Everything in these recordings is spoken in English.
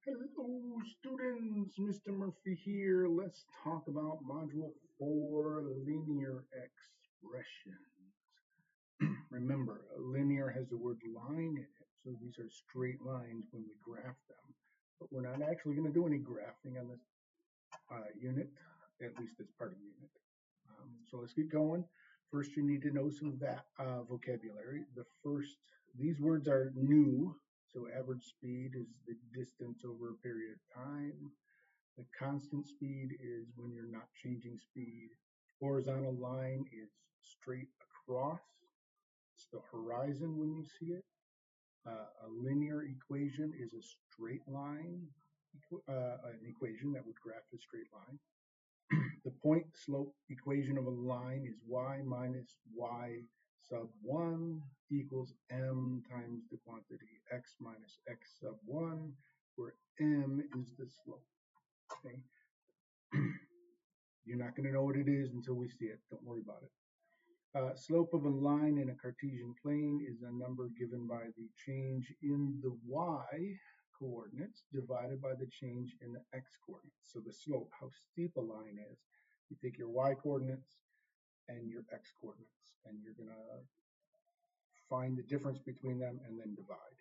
Hello, students. Mr. Murphy here. Let's talk about Module 4, linear expressions. Remember, linear has the word line in it, so these are straight lines when we graph them. But we're not actually going to do any graphing on this unit, at least as part of the unit. So let's get going. First, you need to know some of that vocabulary. These words are new. So average speed is the distance over a period of time. The constant speed is when you're not changing speed. Horizontal line is straight across. It's the horizon when you see it. A linear equation is a straight line, an equation that would graph a straight line. The point slope equation of a line is y minus y sub 1 equals m times the quantity x minus x sub 1, where m is the slope. Okay. You're not going to know what it is until we see it. Don't worry about it. Slope of a line in a Cartesian plane is a number given by the change in the y coordinates divided by the change in the x coordinates. So the slope, how steep a line is, you take your y coordinates and your x coordinates, and you're going to find the difference between them and then divide.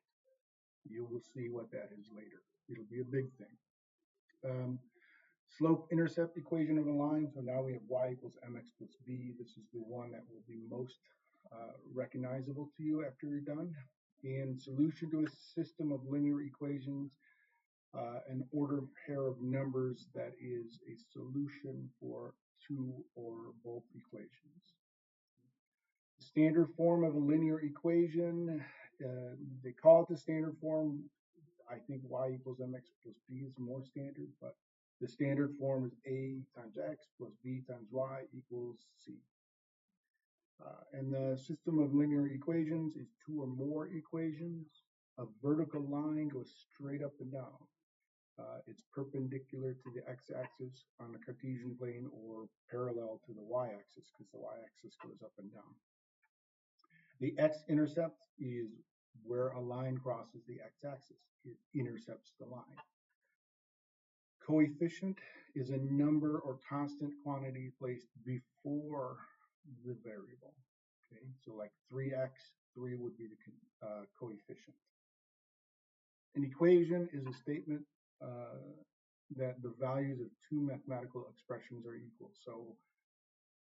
You will see what that is later. It'll be a big thing. Slope-intercept equation of a line. So now we have y equals mx plus b. This is the one that will be most recognizable to you after you're done. In solution to a system of linear equations, an ordered pair of numbers that is a solution for two or both equations. The standard form of a linear equation, they call it the standard form. I think y equals mx plus b is more standard, but the standard form is a times x plus b times y equals c. And the system of linear equations is two or more equations. A vertical line goes straight up and down. It's perpendicular to the x-axis on the Cartesian plane or parallel to the y-axis because the y-axis goes up and down. The x-intercept is where a line crosses the x-axis. It intercepts the line. Coefficient is a number or constant quantity placed before the variable. Okay, so like 3x, 3 would be the coefficient. An equation is a statement that the values of two mathematical expressions are equal. So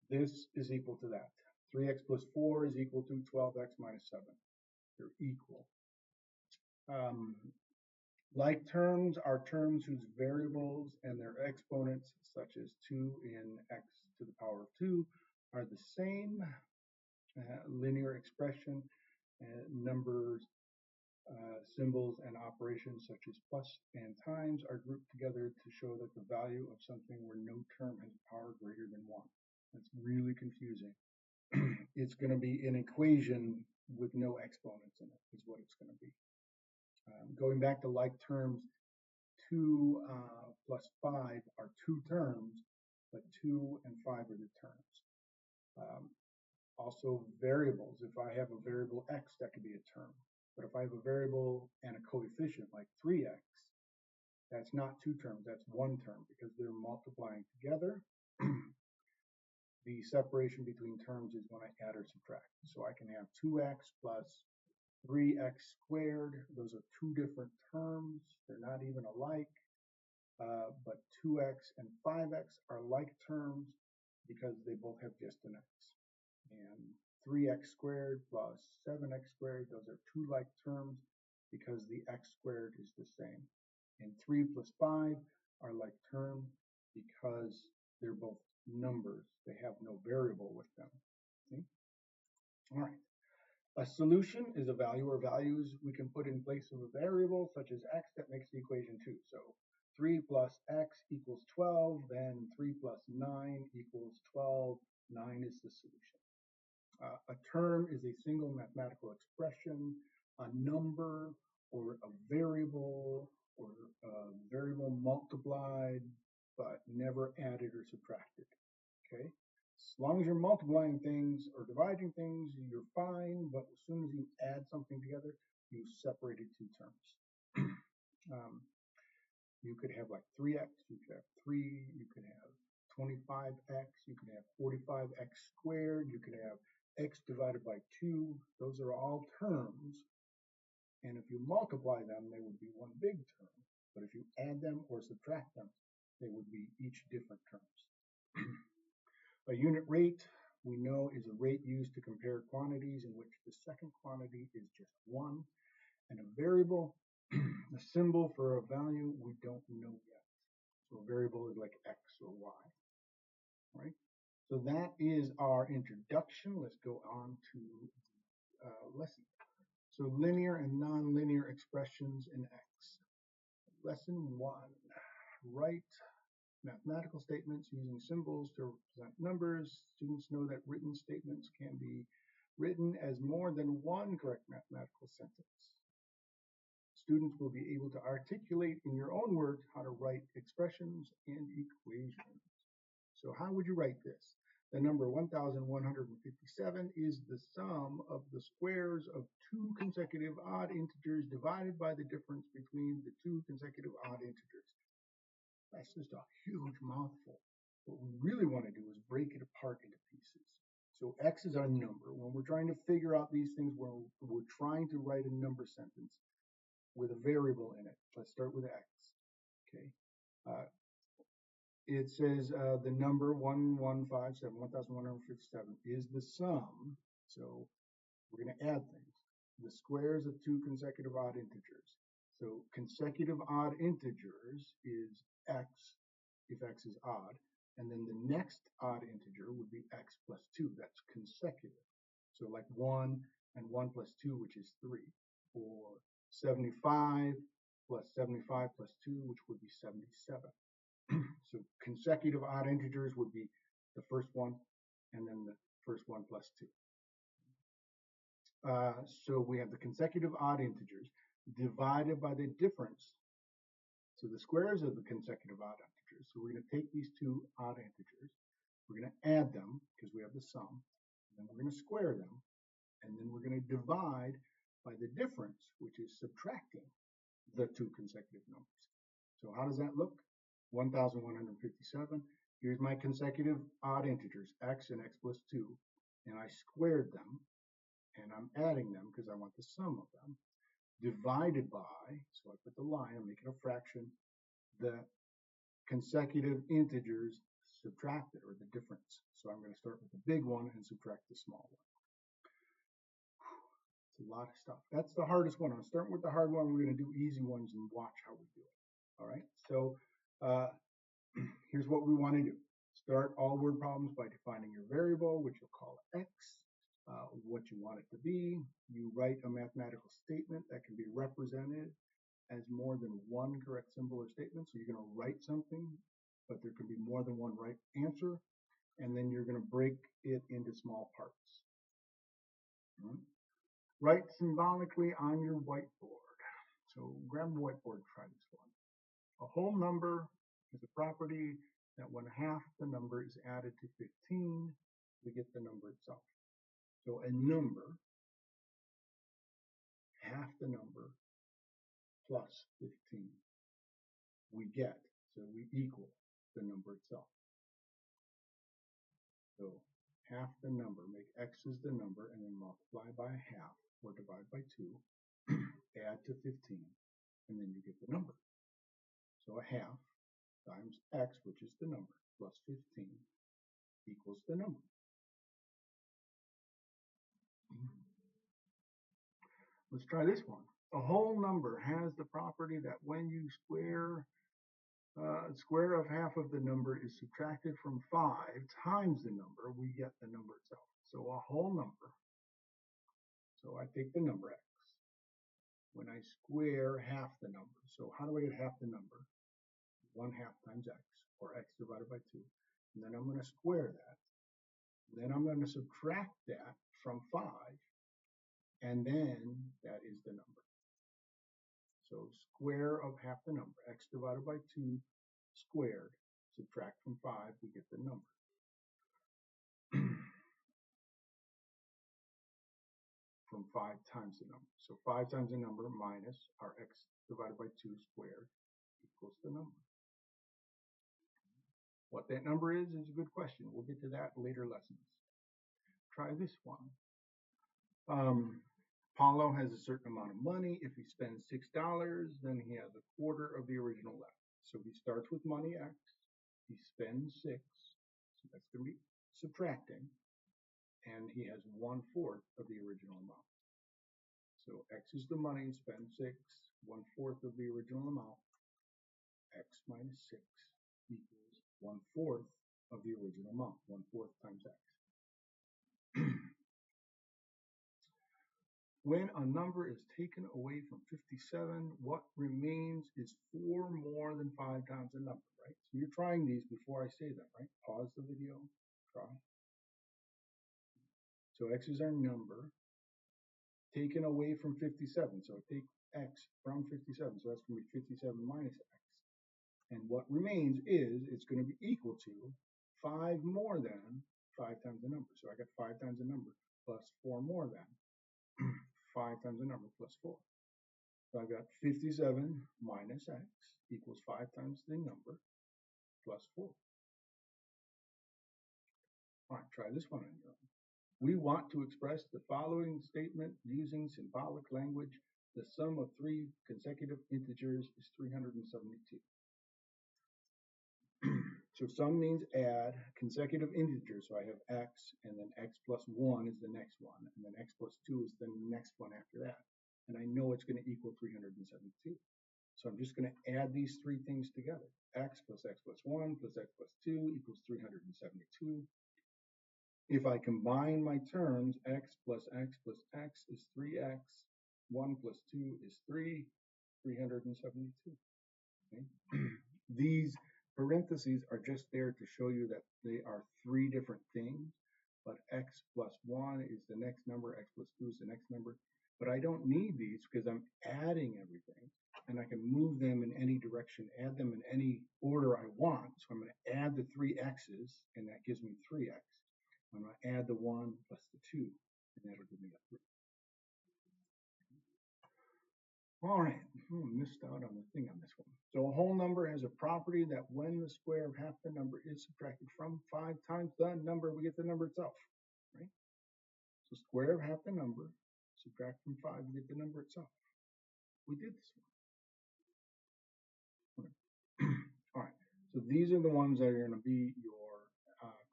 this is equal to that. 3x plus 4 is equal to 12x minus 7. They're equal. Like terms are terms whose variables and their exponents, such as 2 in x to the power of 2, are the same. Linear expression, numbers, symbols, and operations such as plus and times are grouped together to show that the value of something where no term has a power greater than 1. That's really confusing. It's going to be an equation with no exponents in it, is what it's going to be. Going back to like terms, 2 plus 5 are two terms, but 2 and 5 are the terms. Also variables, if I have a variable x, that could be a term. But if I have a variable and a coefficient like 3x, that's not two terms, that's one term because they're multiplying together. The separation between terms is when I add or subtract. So I can have 2x plus 3x squared. Those are two different terms. They're not even alike. But 2x and 5x are like terms because they both have just an x. And 3x squared plus 7x squared, those are two like terms because the x squared is the same. And 3 plus 5 are like terms because they're both numbers. They have no variable with them. Okay? All right. A solution is a value or values we can put in place of a variable such as x that makes the equation 2. So 3 plus x equals 12, then 3 plus 9 equals 12. 9 is the solution. A term is a single mathematical expression, a number, or a variable multiplied, but never added or subtracted. Okay? As long as you're multiplying things or dividing things, you're fine, but as soon as you add something together, you separated two terms. You could have like 3x, you could have 3, you could have 25x, you could have 45x squared, you could have x divided by 2. Those are all terms. And if you multiply them, they would be one big term. But if you add them or subtract them, they would be each different terms. A unit rate, we know, is a rate used to compare quantities in which the second quantity is just 1. And a variable, a symbol for a value we don't know yet. So a variable is like x or y, right? So that is our introduction. Let's go on to lesson. So linear and nonlinear expressions in x. Lesson 1, write mathematical statements using symbols to represent numbers. Students know that written statements can be written as more than one correct mathematical sentence. Students will be able to articulate in your own words how to write expressions and equations. So how would you write this? The number 1,157 is the sum of the squares of two consecutive odd integers divided by the difference between the two consecutive odd integers. That's just a huge mouthful. What we really want to do is break it apart into pieces. So x is our number. When we're trying to figure out these things, we're trying to write a number sentence with a variable in it. Let's start with x. Okay. It says the number 1157 is the sum. So we're going to add things. The squares of two consecutive odd integers. So consecutive odd integers is x if x is odd. And then the next odd integer would be x plus 2. That's consecutive. So like 1 and 1 plus 2, which is 3. Or 75 plus 75 plus 2, which would be 77. So consecutive odd integers would be the first one and then the first one plus 2. So we have the consecutive odd integers divided by the difference. So the squares of the consecutive odd integers. So we're going to take these two odd integers, we're going to add them because we have the sum, and then we're going to square them, and then we're going to divide by the difference, which is subtracting the two consecutive numbers. So how does that look? 1,157. Here's my consecutive odd integers, x and x plus 2, and I squared them, and I'm adding them because I want the sum of them, divided by, so I put the line, I'm making a fraction, the consecutive integers subtracted, or the difference. So I'm going to start with the big one and subtract the small one. It's a lot of stuff. That's the hardest one. I'm starting with the hard one. We're going to do easy ones and watch how we do it. All right, so here's what we want to do. Start all word problems by defining your variable, which you'll call x, what you want it to be. You write a mathematical statement that can be represented as more than one correct symbol or statement. So you're going to write something, but there can be more than one right answer, and then you're going to break it into small parts. Write symbolically on your whiteboard. So grab a whiteboard, try this one. A whole number is a property that when half the number is added to 15, we get the number itself. So a number, half the number plus 15, we get, so we equal the number itself. So half the number, make x is the number, and then multiply by half, or divide by 2, add to 15, and then you get the number. So a half times x, which is the number, plus 15 equals the number. Let's try this one. A whole number has the property that when you square of half of the number is subtracted from 5 times the number, we get the number itself. So a whole number, so I take the number x. When I square half the number, so how do I get half the number? 1/2 times x, or x divided by 2. And then I'm going to square that. Then I'm going to subtract that from 5. And then that is the number. So square of half the number, x divided by 2 squared, subtract from 5, we get the number. From 5 times the number. So 5 times the number minus our x divided by 2 squared equals the number. What that number is a good question. We'll get to that in later lessons. Try this one. Paulo has a certain amount of money. If he spends $6, then he has a quarter of the original left. So he starts with money X. He spends 6. So that's going to be subtracting. And he has 1/4 of the original amount. So X is the money, spend 6, 1/4 of the original amount. X minus 6 equals 1/4 of the original amount. 1/4 times X. When a number is taken away from 57, what remains is 4 more than 5 times the number, right? So you're trying these before I say them, right? Pause the video, try. So X is our number taken away from 57. So take X from 57. So that's going to be 57 minus X. And what remains is it's going to be equal to 5 more than 5 times the number. So I got 5 times the number plus 4 more than 5 times the number plus 4. So I've got 57 minus X equals 5 times the number plus 4. All right, try this one on your own. We want to express the following statement using symbolic language. The sum of 3 consecutive integers is 372. So sum means add consecutive integers. So I have X, and then X plus 1 is the next one, and then X plus 2 is the next one after that. And I know it's going to equal 372. So I'm just going to add these 3 things together. X plus 1 plus X plus 2 equals 372. If I combine my terms, X plus X plus X is 3X, 1 plus 2 is 3, 372. Okay? These parentheses are just there to show you that they are 3 different things, but X plus 1 is the next number, X plus 2 is the next number. But I don't need these because I'm adding everything, and I can move them in any direction, add them in any order I want. So I'm going to add the 3 X's, and that gives me 3X. I'm going to add the 1 plus the 2, and that'll give me a 3. All right, missed out on the thing on this one. So a whole number has a property that when the square of half the number is subtracted from 5 times the number, we get the number itself, right? So square of half the number, subtract from 5, we get the number itself. We did this one. All right, so these are the ones that are going to be your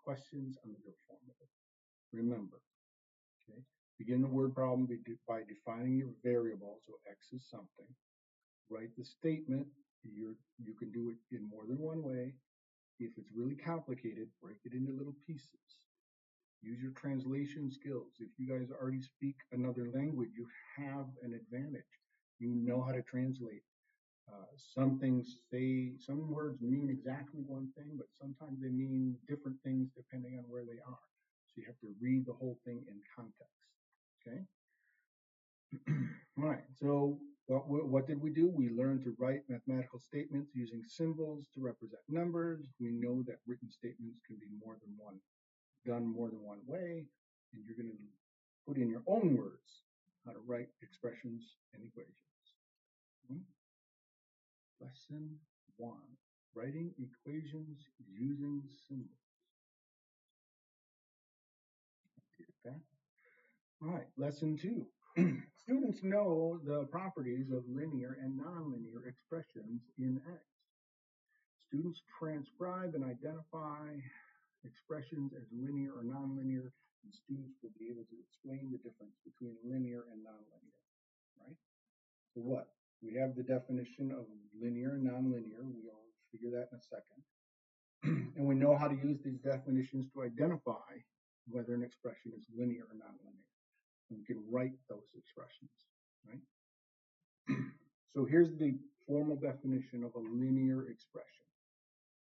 questions on the formula. Remember, okay? Begin the word problem by defining your variable. So X is something. Write the statement. You can do it in more than one way. If it's really complicated, break it into little pieces. Use your translation skills. If you guys already speak another language, you have an advantage. You know how to translate. Some words mean exactly one thing, but sometimes they mean different things depending on where they are. So you have to read the whole thing in context. Okay. All right. So what did we do? We learned to write mathematical statements using symbols to represent numbers. We know that written statements can be done more than one way, and you're going to put in your own words how to write expressions and equations. Lesson 1, writing equations using symbols. All right, lesson 2. Students know the properties of linear and nonlinear expressions in X. Students transcribe and identify expressions as linear or nonlinear, and students will be able to explain the difference between linear and nonlinear, right? So what? We have the definition of linear and nonlinear. We'll figure that in a second. And we know how to use these definitions to identify whether an expression is linear or nonlinear. And we can write those expressions, right? So here's the formal definition of a linear expression,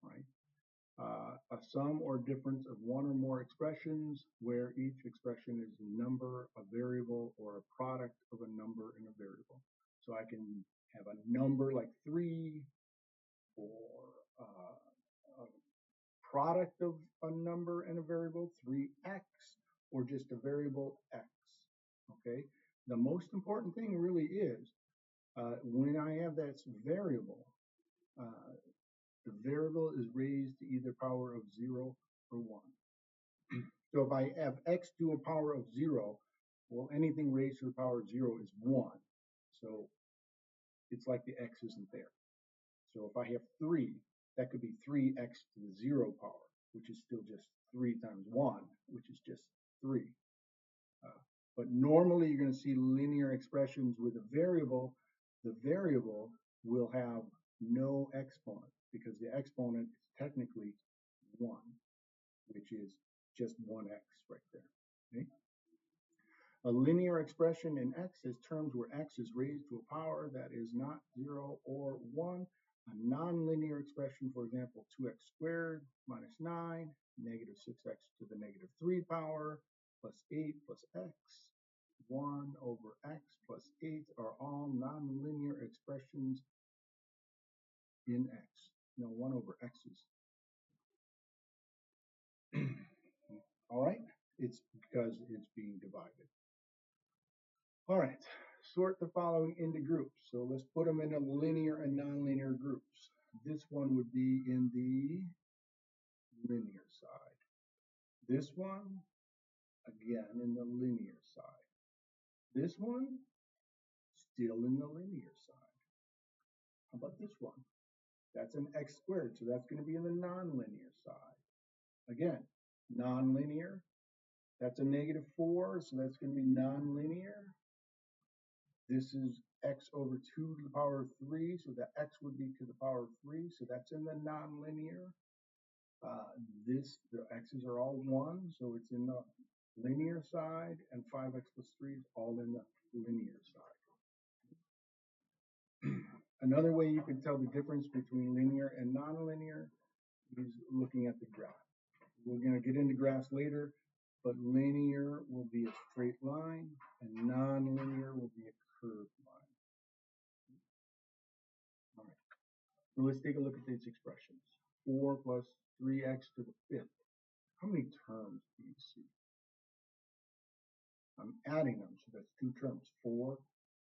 right? A sum or difference of one or more expressions where each expression is a number, a variable, or a product of a number and a variable. So I can have a number like 3, or a product of a number and a variable, 3x, or just a variable x, okay? The most important thing really is when I have that variable, The variable is raised to either power of 0 or 1. So if I have x to a power of 0, well, anything raised to the power of 0 is 1. So it's like the x isn't there. So if I have 3, that could be 3x to the 0 power, which is still just 3 times 1, which is just 3. But normally you're going to see linear expressions with a variable. The variable will have no exponent because the exponent is technically 1, which is just 1x right there. Okay? A linear expression in x is terms where x is raised to a power that is not 0 or 1. A nonlinear expression, for example, 2x squared minus 9, negative 6x to the negative 3 power, plus 8 plus x, 1 over x plus 8 are all nonlinear expressions in x. No, 1 over x's. All right, it's because it's being divided. All right, sort the following into groups. So let's put them into linear and nonlinear groups. This one would be in the linear side. This one, again, in the linear side. This one, still in the linear side. How about this one? That's an x squared, so that's going to be in the nonlinear side. Again, nonlinear, that's a negative 4, so that's going to be nonlinear. This is x over 2 to the power of 3, so the x would be to the power of 3, so that's in the nonlinear. The x's are all 1, so it's in the linear side, and 5x plus 3 is all in the linear side. Another way you can tell the difference between linear and nonlinear is looking at the graph. We're going to get into graphs later, but linear will be a straight line, and nonlinear will be a curved line. All right, so let's take a look at these expressions. 4 plus 3x to the 5th. How many terms do you see? I'm adding them, so that's 2 terms, 4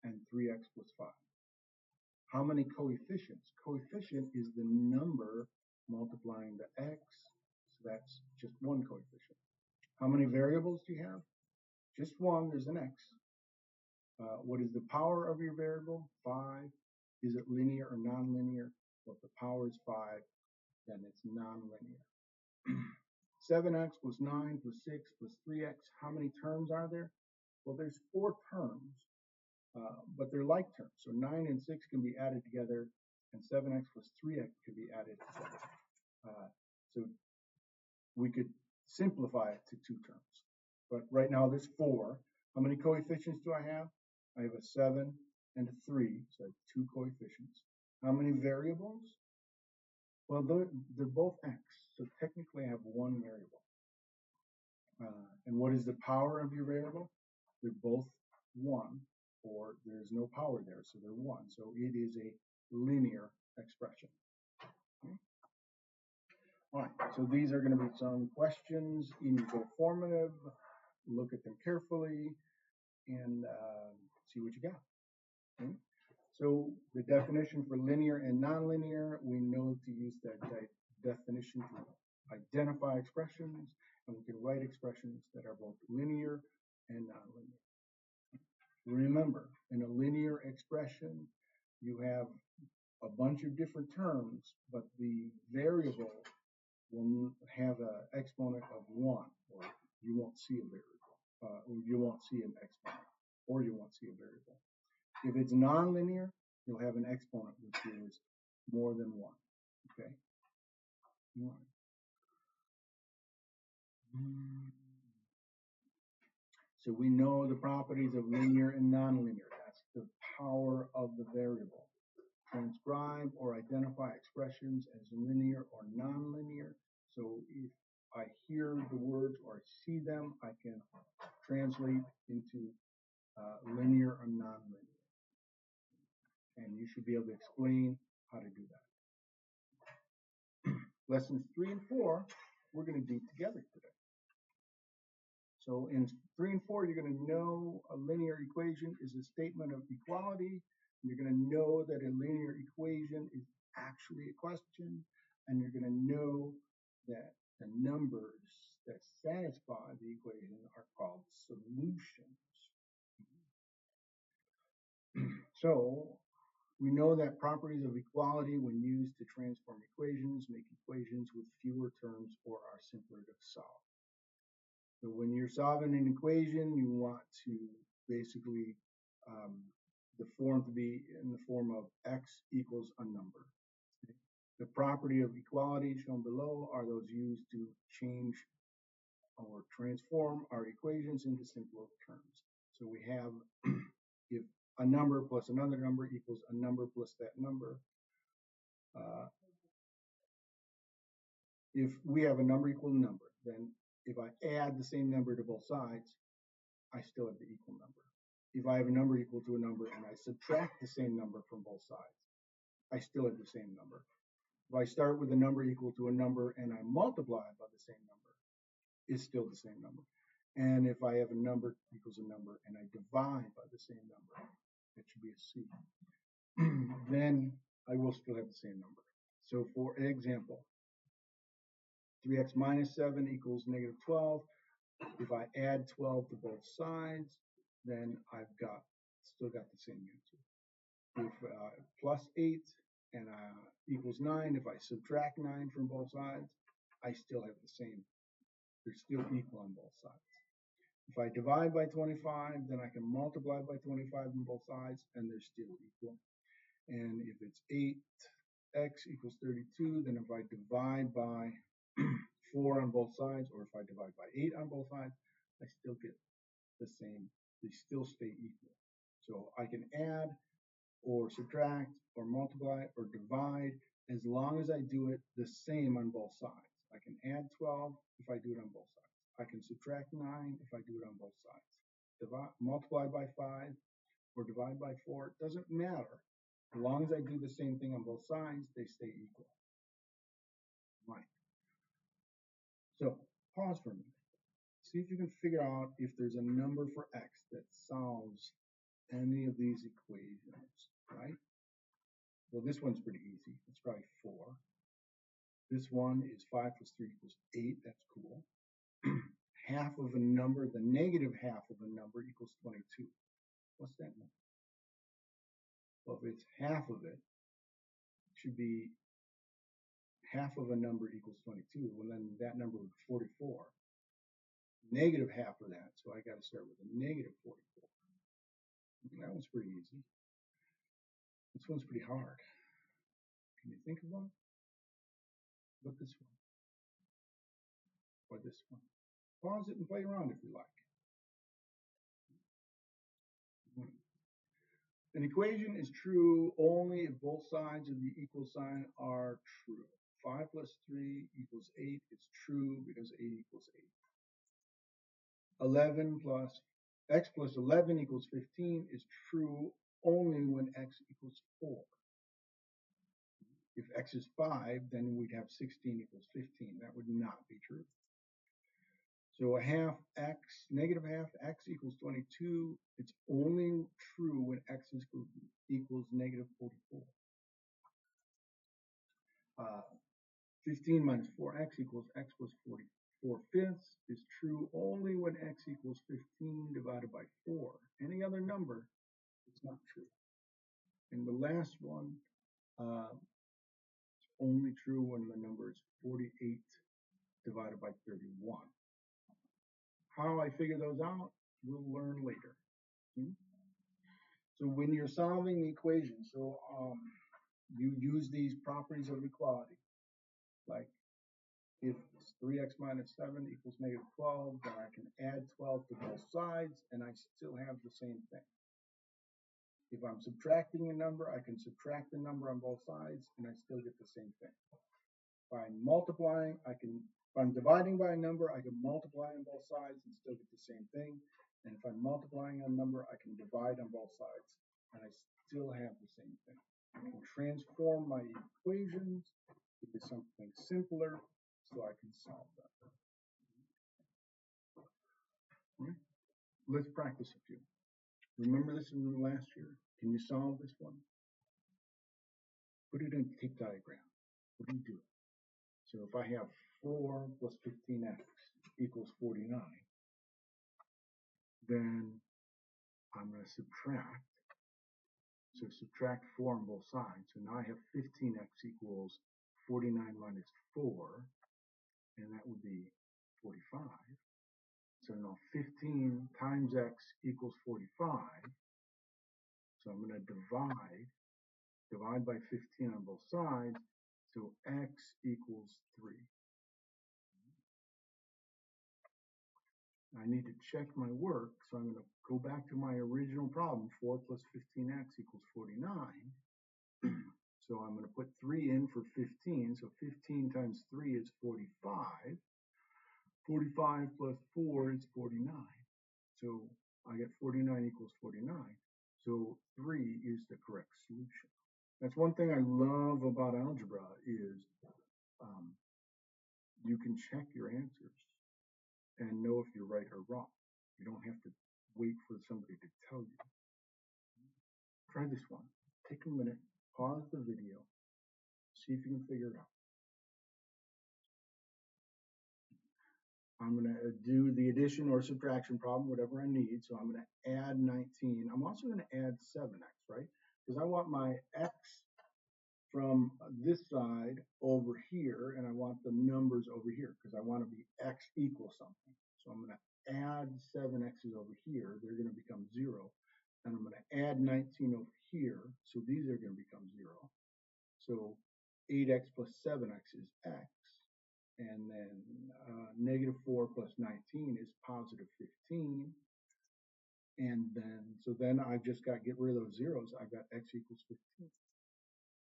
and 3x plus 5. How many coefficients? Coefficient is the number multiplying the x, so that's just 1 coefficient. How many variables do you have? Just 1, there's an x. What is the power of your variable? 5. Is it linear or nonlinear? Well, if the power is 5, then it's nonlinear. 7x plus 9 plus 6 plus 3x. How many terms are there? Well, there's 4 terms, but they're like terms. So 9 and 6 can be added together, and 7x plus 3x can be added together. So we could simplify it to 2 terms. But right now there's 4. How many coefficients do I have? I have a 7 and a 3, so I have 2 coefficients. How many variables? Well, they're both x, so technically I have 1 variable. And what is the power of your variable? They're both 1, or there's no power there, so they're 1. So it is a linear expression. Okay. All right, so these are going to be some questions in your Go formative. Look at them carefully and see what you got. Okay. So the definition for linear and nonlinear, we know to use that definition to identify expressions, and we can write expressions that are both linear and nonlinear. Remember, in a linear expression, you have a bunch of different terms, but the variable will have an exponent of 1, or you won't see a variable, or you won't see an exponent, or you won't see a variable. If it's nonlinear, you'll have an exponent which is more than 1. Okay. All right. So we know the properties of linear and nonlinear. That's the power of the variable. Transcribe or identify expressions as linear or nonlinear. So if I hear the words or see them, I can translate into linear or nonlinear. And you should be able to explain how to do that. Lessons 3 and 4, we're going to do together today. So in 3 and 4, you're going to know a linear equation is a statement of equality. You're going to know that a linear equation is actually a question, and you're going to know that the numbers that satisfy the equation are called solutions. So we know that properties of equality, when used to transform equations, make equations with fewer terms or are simpler to solve. So when you're solving an equation, you want to basically the form to be in the form of x equals a number. Okay? The property of equality shown below are those used to change or transform our equations into simpler terms. So we have if a number plus another number equals a number plus that number. If we have a number equal to number, then if I add the same number to both sides, I still have the equal number. If I have a number equal to a number and I subtract the same number from both sides, I still have the same number. If I start with a number equal to a number and I multiply it by the same number, it's still the same number. And if I have a number equals a number and I divide by the same number, that should be a C, then I will still have the same number. So for example, 3x minus 7 equals negative 12. If I add 12 to both sides, then I've still got the same answer. If plus 8 and equals 9, if I subtract 9 from both sides, I still have the same. They're still equal on both sides. If I divide by 25, then I can multiply by 25 on both sides, and they're still equal. And if it's 8x equals 32, then if I divide by 4 on both sides, or if I divide by 8 on both sides, I still get the same. They still stay equal. So I can add or subtract or multiply or divide as long as I do it the same on both sides. I can add 12 if I do it on both sides. I can subtract 9 if I do it on both sides. Multiply by 5 or divide by 4, it doesn't matter. As long as I do the same thing on both sides, they stay equal. Right. So pause for a minute. See if you can figure out if there's a number for x that solves any of these equations, right? Well, this one's pretty easy. It's probably 4. This one is 5 plus 3 equals 8. That's cool. Half of a number, the negative half of a number equals 22. What's that mean? Well, if it's half of it, it should be half of a number equals 22. Well, then that number would be 44. Negative half of that, so I got to start with a negative 44. That one's pretty easy. This one's pretty hard. Can you think of one? What this one? Or this one? Pause it and play around if you like. An equation is true only if both sides of the equal sign are true. 5 plus 3 equals 8. It's true because 8 equals 8. 11 plus x plus 11 equals 15 is true only when x equals 4. If x is 5, then we'd have 16 equals 15. That would not be true. So a half x, negative half x equals 22. It's only true when x equals negative 44. 15 minus 4x equals x plus 44 fifths is true only when x equals 15 divided by 4. Any other number, it's not true. And the last one, it's only true when the number is 48 divided by 31. How I figure those out, we'll learn later. So when you're solving the equation, you use these properties of equality. Like if 3x minus 7 equals negative 12, then I can add 12 to both sides and I still have the same thing. If I'm subtracting a number, I can subtract the number on both sides and I still get the same thing. If I'm multiplying, if I'm dividing by a number, I can multiply on both sides and still get the same thing. And if I'm multiplying a number, I can divide on both sides and I still have the same thing. I can transform my equations into something simpler so I can solve them. Right? Let's practice a few. Remember this from last year. Can you solve this one? Put it in a tape diagram. What do you do? So if I have 4 plus 15x equals 49, then I'm going to subtract. So subtract 4 on both sides. So now I have 15x equals 49 minus 4, and that would be 45. So now 15 times x equals 45. So I'm going to divide by 15 on both sides. So x equals 3. I need to check my work, so I'm going to go back to my original problem. 4 plus 15x equals 49. So I'm going to put 3 in for 15. So 15 times 3 is 45. 45 plus 4 is 49. So I get 49 equals 49. So 3 is the correct solution. That's one thing I love about algebra is you can check your answers and know if you're right or wrong. You don't have to wait for somebody to tell you. Try this one. Take a minute, pause the video, see if you can figure it out. I'm going to do the addition or subtraction problem, whatever I need. So I'm going to add 19. I'm also going to add 7x, right? Because I want my x from this side over here, and I want the numbers over here because I want to be x equals something. So I'm going to add 7x's over here. They're going to become 0. And I'm going to add 19 over here. So these are going to become 0. So 8x plus 7x is x. And then negative 4 plus 19 is positive 15. And then I just got to get rid of those zeros. I've got x equals 15.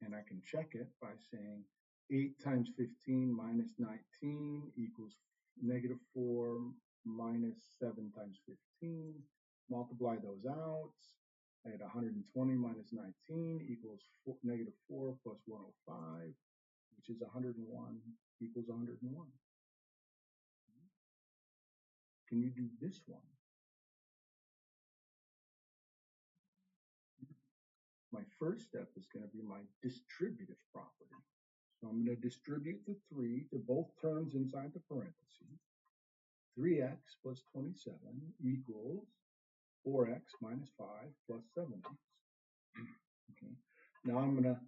And I can check it by saying 8 times 15 minus 19 equals negative 4 minus 7 times 15. Multiply those out. I had 120 minus 19 equals negative 4 plus 105, which is 101 equals 101. Can you do this one? My first step is going to be my distributive property. So I'm going to distribute the 3 to both terms inside the parentheses. 3x plus 27 equals 4x minus 5 plus 7x. Okay. Now I'm going to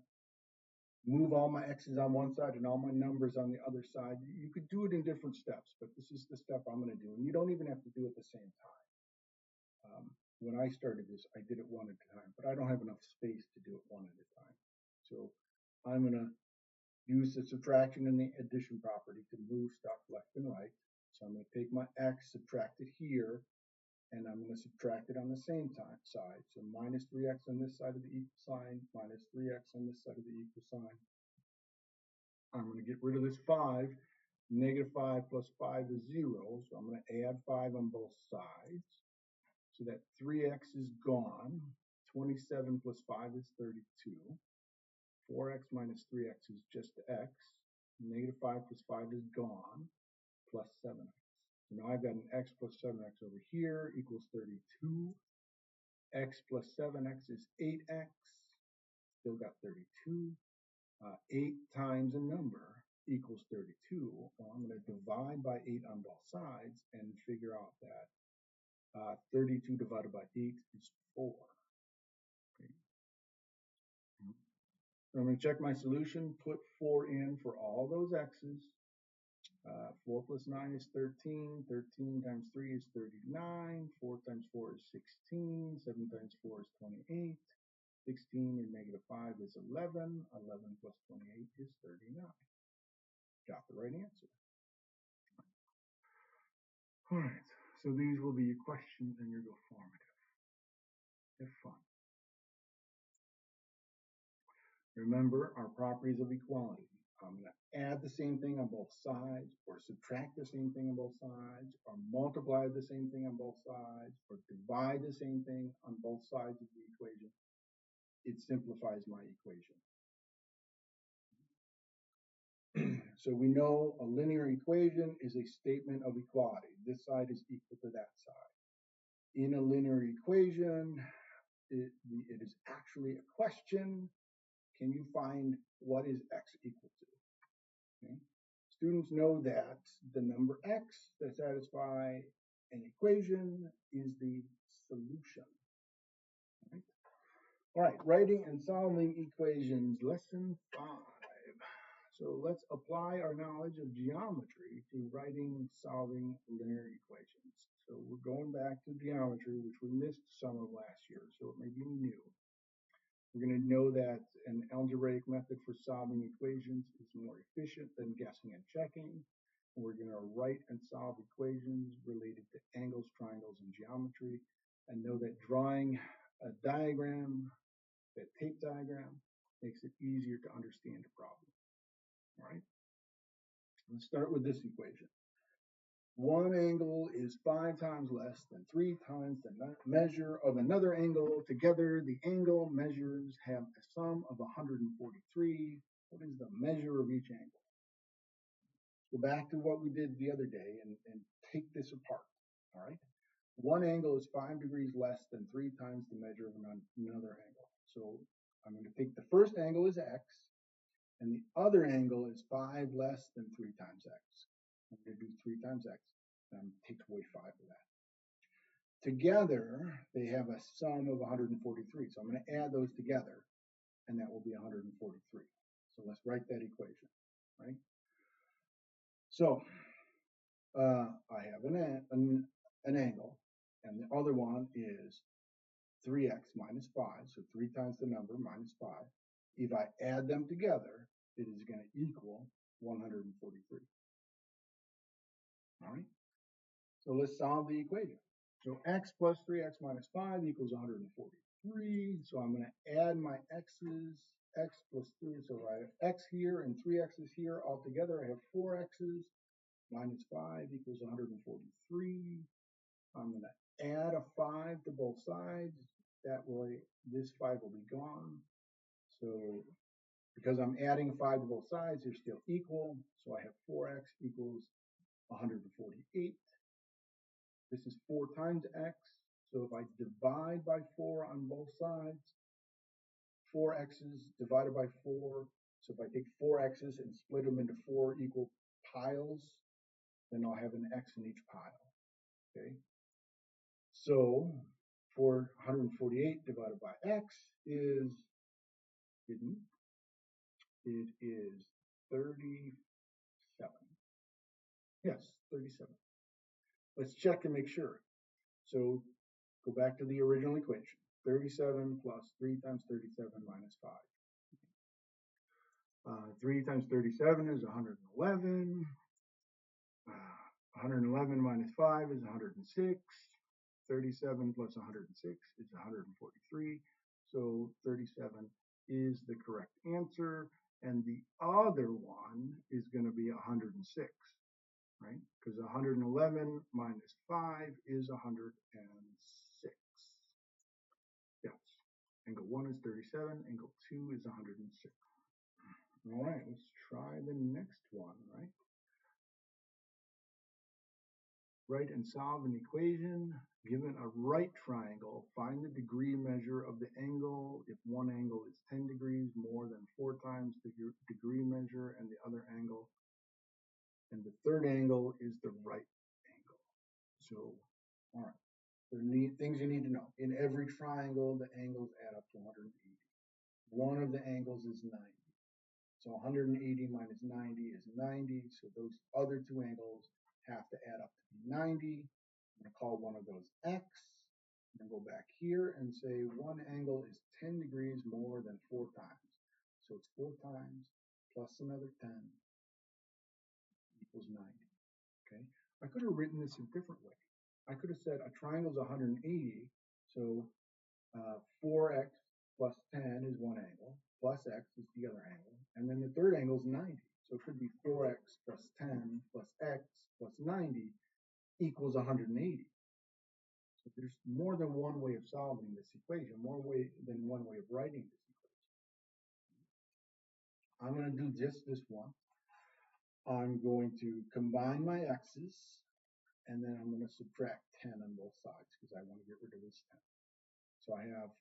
move all my x's on one side and all my numbers on the other side. You could do it in different steps, but this is the step I'm going to do. And you don't even have to do it at the same time. When I started this, I did it one at a time, but I don't have enough space to do it one at a time. So I'm going to use the subtraction and the addition property to move stuff left and right. So I'm going to take my x, subtract it here, and I'm going to subtract it on the same side. So minus 3x on this side of the equal sign, minus 3x on this side of the equal sign. I'm going to get rid of this 5. Negative 5 plus 5 is 0, so I'm going to add 5 on both sides. So that 3x is gone. 27 plus 5 is 32. 4x minus 3x is just x. Negative 5 plus 5 is gone, plus 7x. So now I've got an x plus 7x over here equals 32. X plus 7x is 8x. Still got 32. 8 times a number equals 32. Well, I'm going to divide by 8 on both sides and figure out that 32 divided by 8 is 4. Okay. So I'm going to check my solution, put 4 in for all those x's. 4 plus 9 is 13. 13 times 3 is 39. 4 times 4 is 16. 7 times 4 is 28. 16 and negative 5 is 11. 11 plus 28 is 39. Got the right answer. All right, so these will be your questions and your go formative. Have fun. Remember our properties of equality. I'm going to add the same thing on both sides, or subtract the same thing on both sides, or multiply the same thing on both sides, or divide the same thing on both sides of the equation. It simplifies my equation. So we know a linear equation is a statement of equality. This side is equal to that side. In a linear equation, it is actually a question. Can you find what is x equal to? Okay. Students know that the number x that satisfy an equation is the solution. Right? All right, writing and solving equations, lesson 5. So let's apply our knowledge of geometry to writing, solving linear equations. So we're going back to geometry, which we missed some of last year, so it may be new. We're going to know that an algebraic method for solving equations is more efficient than guessing and checking. We're going to write and solve equations related to angles, triangles, and geometry, and know that drawing a diagram, that tape diagram, makes it easier to understand a problem. All right, let's start with this equation. One angle is 5 times less than 3 times the measure of another angle. Together, the angle measures have a sum of 143. What is the measure of each angle? Go back to what we did the other day and take this apart. All right. One angle is 5 degrees less than 3 times the measure of another angle. So I'm going to take the first angle as x, and the other angle is 5 less than 3 times x. I'm going to do 3 times x, and take away 5 of that. Together, they have a sum of 143. So I'm going to add those together, and that will be 143. So let's write that equation, right? So I have an angle, and the other one is 3x minus 5, so 3 times the number minus 5. If I add them together, it is going to equal 143. All right, so let's solve the equation. So x plus 3x minus 5 equals 143. So I'm going to add my x's, x plus 3. So I have x here and 3 x's here. All together, I have 4 x's minus 5 equals 143. I'm going to add a 5 to both sides. That way, this 5 will be gone. So because I'm adding 5 to both sides, they're still equal. So I have 4x equals 148. This is 4 times x. So if I divide by 4 on both sides, 4 x's divided by 4. So if I take 4 x's and split them into 4 equal piles, then I'll have an x in each pile. Okay. So 448 divided by x is hidden. It is 37. Yes, 37. Let's check and make sure. So go back to the original equation. 37 plus 3 times 37 minus 5. 3 times 37 is 111. 111 minus 5 is 106. 37 plus 106 is 143. So 37 is the correct answer. And the other one is going to be 106, right? Because 111 minus 5 is 106. Yes. Angle 1 is 37. Angle 2 is 106. All right, let's try the next one, right? Write and solve an equation. Given a right triangle, find the degree measure of the angle if one angle is 10 degrees more than 4 times the degree measure and the other angle. And the third angle is the right angle. So, all right. There are things you need to know. In every triangle, the angles add up to 180. One of the angles is 90. So 180 minus 90 is 90. So those other two angles have to add up to be 90. I'm going to call one of those x. And go back here and say one angle is 10 degrees more than 4 times. So it's 4 times plus another 10 equals 90. Okay. I could have written this a different way. I could have said a triangle is 180. So 4x plus 10 is one angle, plus x is the other angle, and then the third angle is 90. So it could be 4x plus 10 plus x plus 90 equals 180. So there's more than one way of solving this equation, more than one way of writing this equation. I'm going to do just this one. I'm going to combine my x's, and then I'm going to subtract 10 on both sides because I want to get rid of this 10. So I have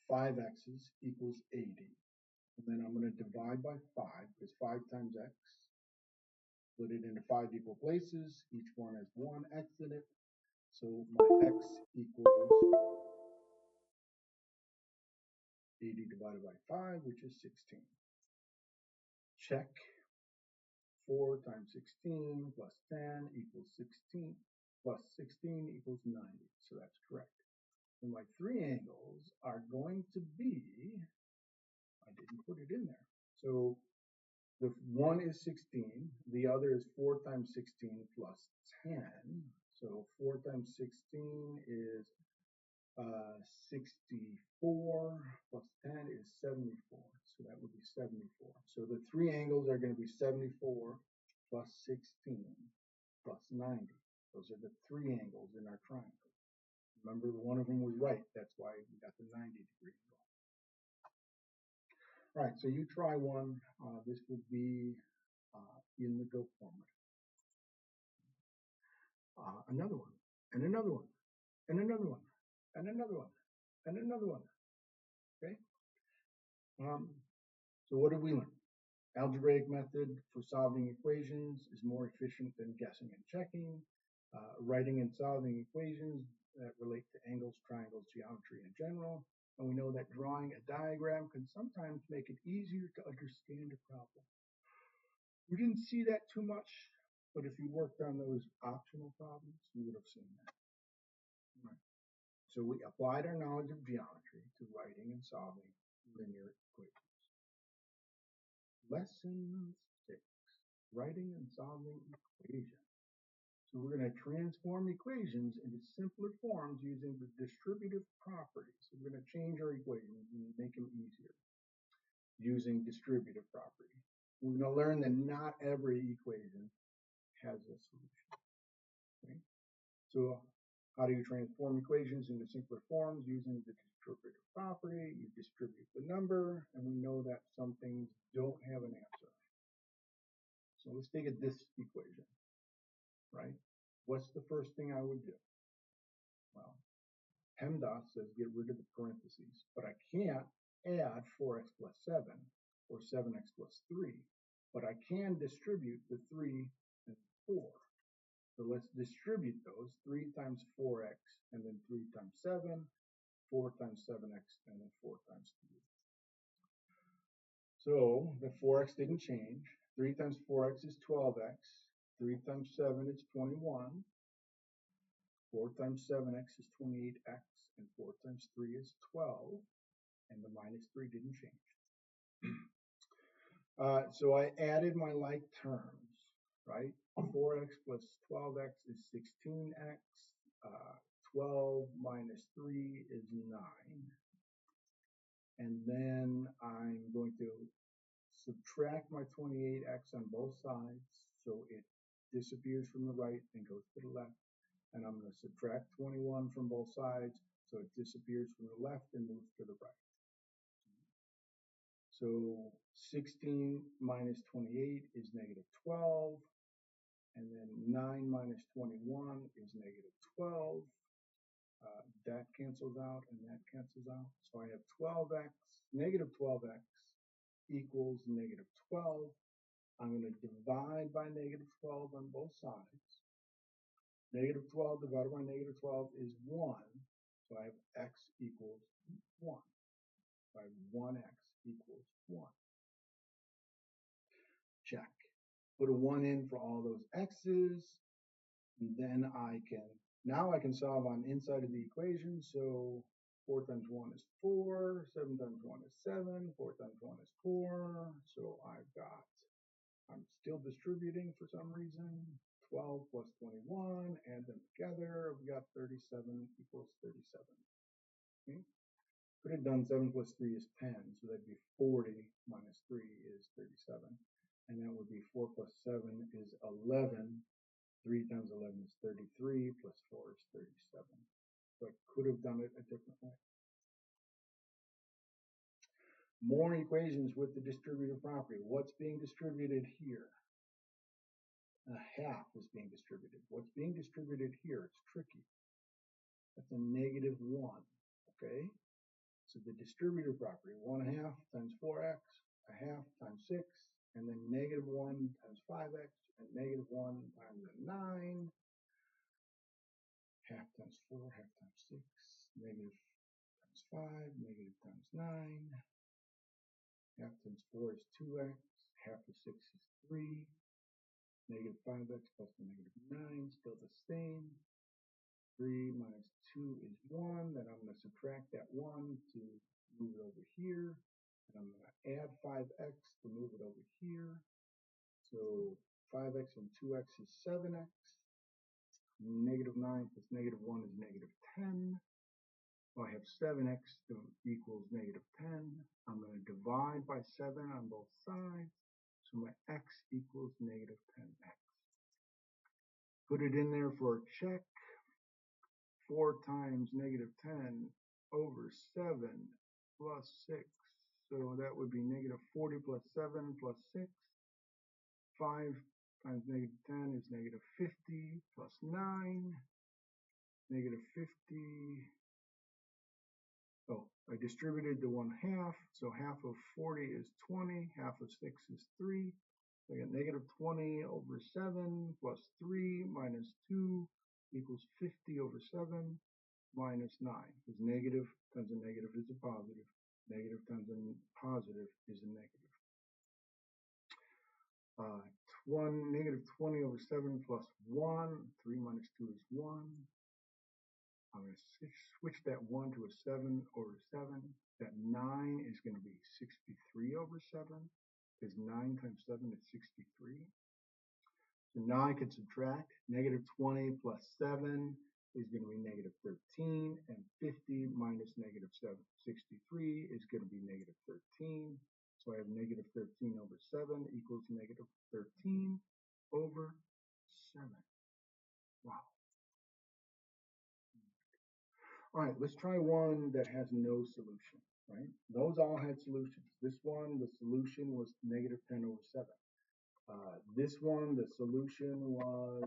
5x's equals 80. And then I'm going to divide by 5, because 5 times x, split it into 5 equal places. Each one has 1 x in it. So my x equals 80 divided by 5, which is 16. Check. 4 times 16 plus 10 equals 16, plus 16 equals 90. So that's correct. And my three angles are going to be, I didn't put it in there. So the one is 16, the other is 4 times 16 plus 10. So 4 times 16 is 64 plus 10 is 74. So that would be 74. So the three angles are going to be 74 plus 16 plus 90. Those are the three angles in our triangle. Remember, one of them was right. That's why we got the 90-degree angle. All right, so you try one. This would be in the go format. Another one, and another one, and another one, and another one, and another one. Okay? So what did we learn? Algebraic method for solving equations is more efficient than guessing and checking. Writing and solving equations that relate to angles, triangles, geometry in general. And we know that drawing a diagram can sometimes make it easier to understand a problem. We didn't see that too much, but if you worked on those optional problems, you would have seen that. Right. So we applied our knowledge of geometry to writing and solving linear equations. Lesson 6, writing and solving equations. So we're going to transform equations into simpler forms using the distributive properties. So we're going to change our equations and make them easier using distributive property. We're going to learn that not every equation has a solution. Okay? So how do you transform equations into simpler forms using the distributive property? You distribute the number, and we know that some things don't have an answer. So let's take this equation, right? What's the first thing I would do? Well, PEMDAS says get rid of the parentheses, but I can't add 4x plus 7 or 7x plus 3, but I can distribute the 3 and 4. So let's distribute those, 3 times 4x and then 3 times 7, 4 times 7x and then 4 times 3. So the 4x didn't change. 3 times 4x is 12x. 3 times 7 is 21. 4 times 7x is 28x, and 4 times 3 is 12, and the minus 3 didn't change. So I added my like terms, right? 4x plus 12x is 16x. 12 minus 3 is 9. And then I'm going to subtract my 28x on both sides, so it disappears from the right and goes to the left. And I'm going to subtract 21 from both sides, so it disappears from the left and moves to the right. So 16 minus 28 is negative 12, and then 9 minus 21 is negative 12. That cancels out, and that cancels out. So I have 12x, negative 12x equals negative 12. I'm going to divide by negative 12 on both sides. Negative 12 divided by negative 12 is 1. So I have x equals 1. So I have 1x equals 1. Check. Put a 1 in for all those x's. And then now I can solve on inside of the equation. So 4 times 1 is 4. 7 times 1 is 7. 4 times 1 is 4. So I'm still distributing for some reason. 12 plus 21, add them together, we got 37 equals 37. Okay? Could have done 7 plus 3 is 10, so that'd be 40 minus 3 is 37. And that would be 4 plus 7 is 11. 3 times 11 is 33, plus 4 is 37. So I could have done it a different way. More equations with the distributive property. What's being distributed here? A half is being distributed. What's being distributed here? It's tricky. That's a negative 1, okay? So the distributive property, 1/2 times 4x, 1/2 times 6, and then -1 times 5x, and -1 times 9. 1/2 times 4, 1/2 times 6, negative times 5, negative times 9. 1/2 times 4 is 2x, 1/2 of 6 is 3. Negative 5x plus the negative 9, still the same. 3 minus 2 is 1. Then I'm going to subtract that 1 to move it over here. And I'm going to add 5x to move it over here. So 5x and 2x is 7x. Negative 9 plus negative 1 is negative 10. Well, I have 7x equals negative 10. I'm going to divide by 7 on both sides. So my x equals negative 10x. Put it in there for a check. 4 times negative 10 over 7 plus 6. So that would be negative 40 plus 7 plus 6. 5 times negative 10 is negative 50 plus 9. Negative 50. Oh, I distributed the 1/2. So 1/2 of 40 is 20. 1/2 of 6 is 3. I got negative 20 over 7 plus 3 minus 2 equals 50 over 7 minus 9. Because negative times a negative is a positive. Negative times a positive is a negative. Negative 20 over 7 plus 1. 3 minus 2 is 1. I'm going to switch that 1 to a 7 over 7. That 9 is going to be 63 over 7. Because 9 times 7 is 63. So now I can subtract. Negative 20 plus 7 is going to be negative 13. And 50 minus negative 63 is going to be negative 13. So I have negative 13 over 7 equals negative 13 over 7. Wow. All right, let's try one that has no solution, right? Those all had solutions. This one, the solution was negative 10 over 7. This one, the solution was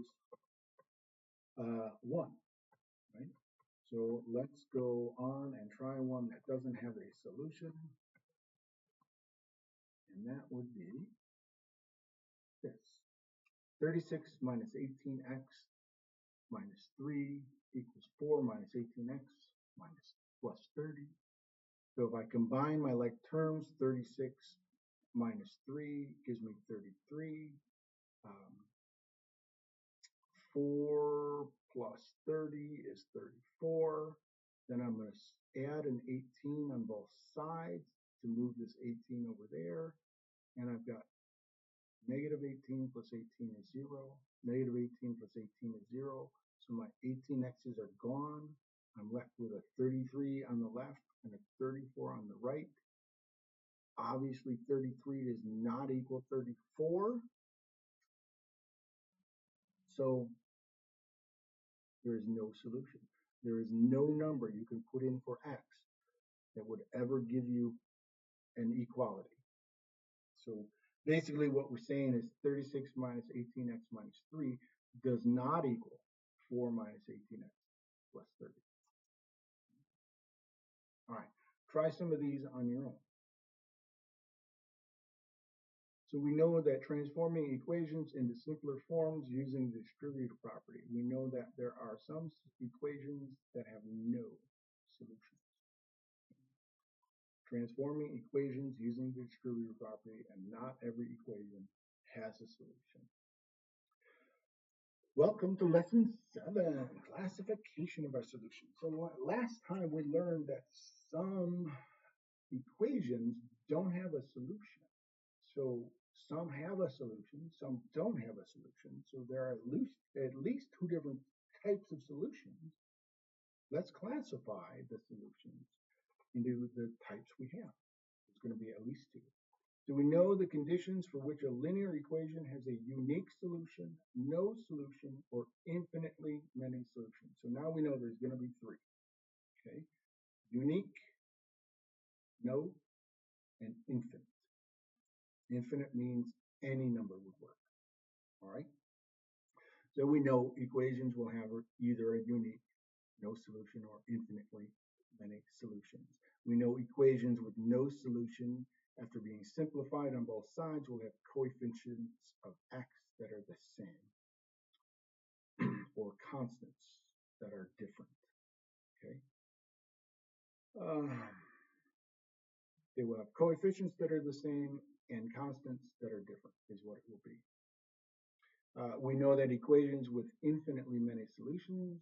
1, right? So let's go on and try one that doesn't have a solution. And that would be this. 36 minus 18x minus 3 equals 4 minus 18x minus plus 30. So if I combine my like terms, 36 minus 3 gives me 33. 4 plus 30 is 34. Then I'm going to add an 18 on both sides to move this 18 over there. And I've got negative 18 plus 18 is 0. Negative 18 plus 18 is 0. So my 18x's are gone. I'm left with a 33 on the left and a 34 on the right. Obviously, 33 does not equal 34. So there is no solution. There is no number you can put in for x that would ever give you an equality. So basically what we're saying is 36 minus 18x minus 3 does not equal 4 minus 18x plus 30. All right, try some of these on your own. So we know that transforming equations into simpler forms using the distributive property. We know that there are some equations that have no solutions. Transforming equations using the distributive property, and not every equation has a solution. Welcome to lesson 7, classification of our solutions. So last time we learned that some equations don't have a solution. So some have a solution, some don't have a solution. So there are at least 2 different types of solutions. Let's classify the solutions into the types we have. It's going to be at least 2. Do we know the conditions for which a linear equation has a unique solution, no solution, or infinitely many solutions? So now we know there's going to be 3. Okay, unique, no, and infinite. Infinite means any number would work. All right. So we know equations will have either a unique, no solution, or infinitely many solutions. We know equations with no solution after being simplified on both sides will have coefficients of x that are the same or constants that are different. Okay. They will have coefficients that are the same and constants that are different is what it will be. We know that equations with infinitely many solutions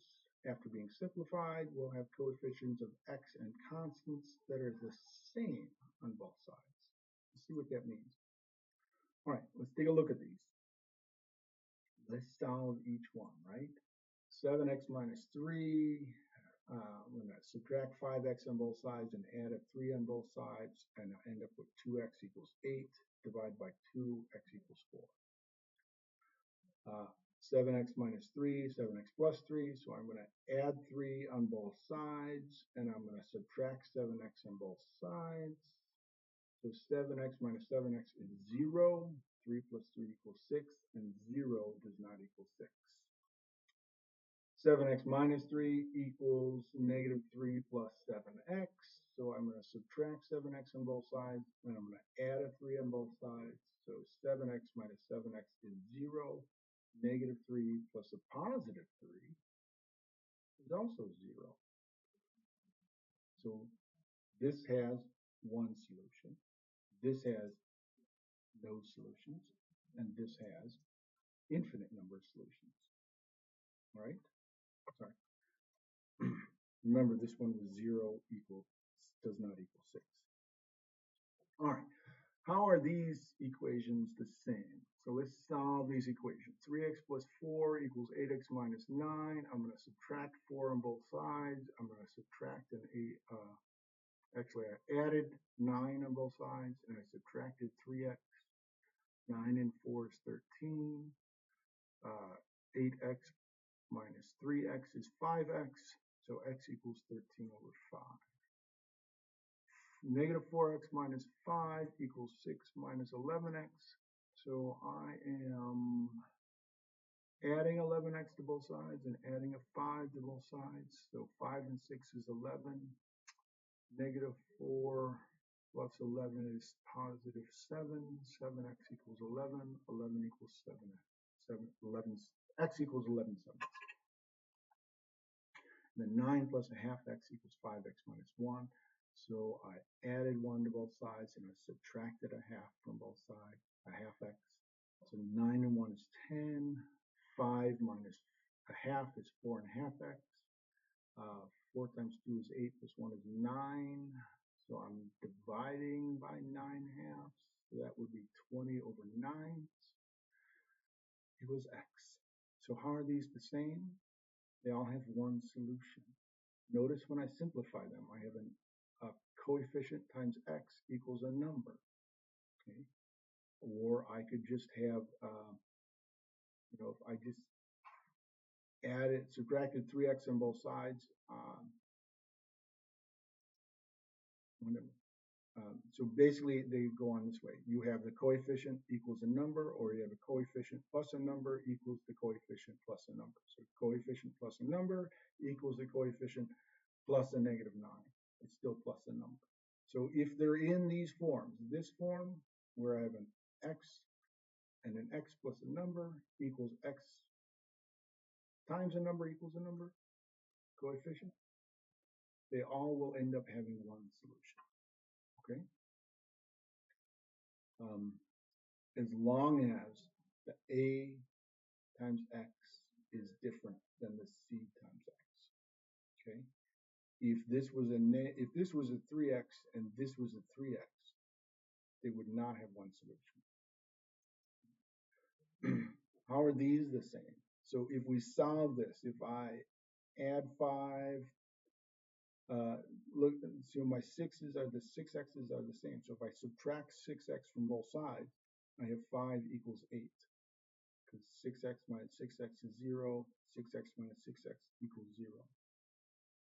after being simplified will have coefficients of x and constants that are the same on both sides. Let's see what that means. All right, let's take a look at these. Let's solve each one, right? 7x minus 3, I'm going to subtract 5x on both sides and add a 3 on both sides, and I end up with 2x equals 8, divide by 2, x equals 4. 7x minus 3, 7x plus 3, so I'm going to add 3 on both sides, and I'm going to subtract 7x on both sides. So 7x minus 7x is 0, 3 plus 3 equals 6, and 0 does not equal 6. 7x minus 3 equals negative 3 plus 7x, so I'm going to subtract 7x on both sides, and I'm going to add a 3 on both sides, so 7x minus 7x is 0. Negative 3 plus a positive 3 is also 0. So this has one solution, this has no solutions, and this has infinite number of solutions. All right? Sorry. Remember, this one was 0 does not equal 6. All right. How are these equations the same? So let's solve these equations. 3x plus 4 equals 8x minus 9. I'm going to subtract 4 on both sides. I'm going to subtract an 8. Actually, I added 9 on both sides, and I subtracted 3x. 9 and 4 is 13. 8x minus 3x is 5x. So x equals 13 over 5. Negative 4x minus 5 equals 6 minus 11x. So I am adding 11x to both sides and adding a 5 to both sides. So 5 and 6 is 11. Negative 4 plus 11 is positive 7. 7x equals 11. 11 equals 7x. 11, x equals 11 sevenths. Then 9 plus a half x equals 5x minus 1. So I added 1 to both sides and I subtracted a half from both sides, a half x. So 9 and 1 is 10. 5 minus a half is 4 and a half x. 4 times 2 is 8 plus 1 is 9. So I'm dividing by 9 halves. So that would be 20 over 9 equals x. So how are these the same? They all have one solution. Notice when I simplify them, I have a coefficient times x equals a number. Okay? Or I could just have, if I just subtracted 3x on both sides, so basically they go on this way. You have the coefficient equals a number, or you have a coefficient plus a number equals the coefficient plus a number. So coefficient plus a number equals the coefficient plus a negative 9. It's still plus a number. So if they're in these forms, this form where I have an x and an x plus a number equals x times a number equals a number, coefficient, they all will end up having one solution. Okay? As long as the a times x is different than the c times x. Okay? If this was a 3x and this was a 3x, they would not have one solution. How are these the same? So if we solve this, if I add 5, look, so my 6x's are the same. So if I subtract 6x from both sides, I have 5 equals 8. Because 6x minus 6x is 0. 6x minus 6x equals 0.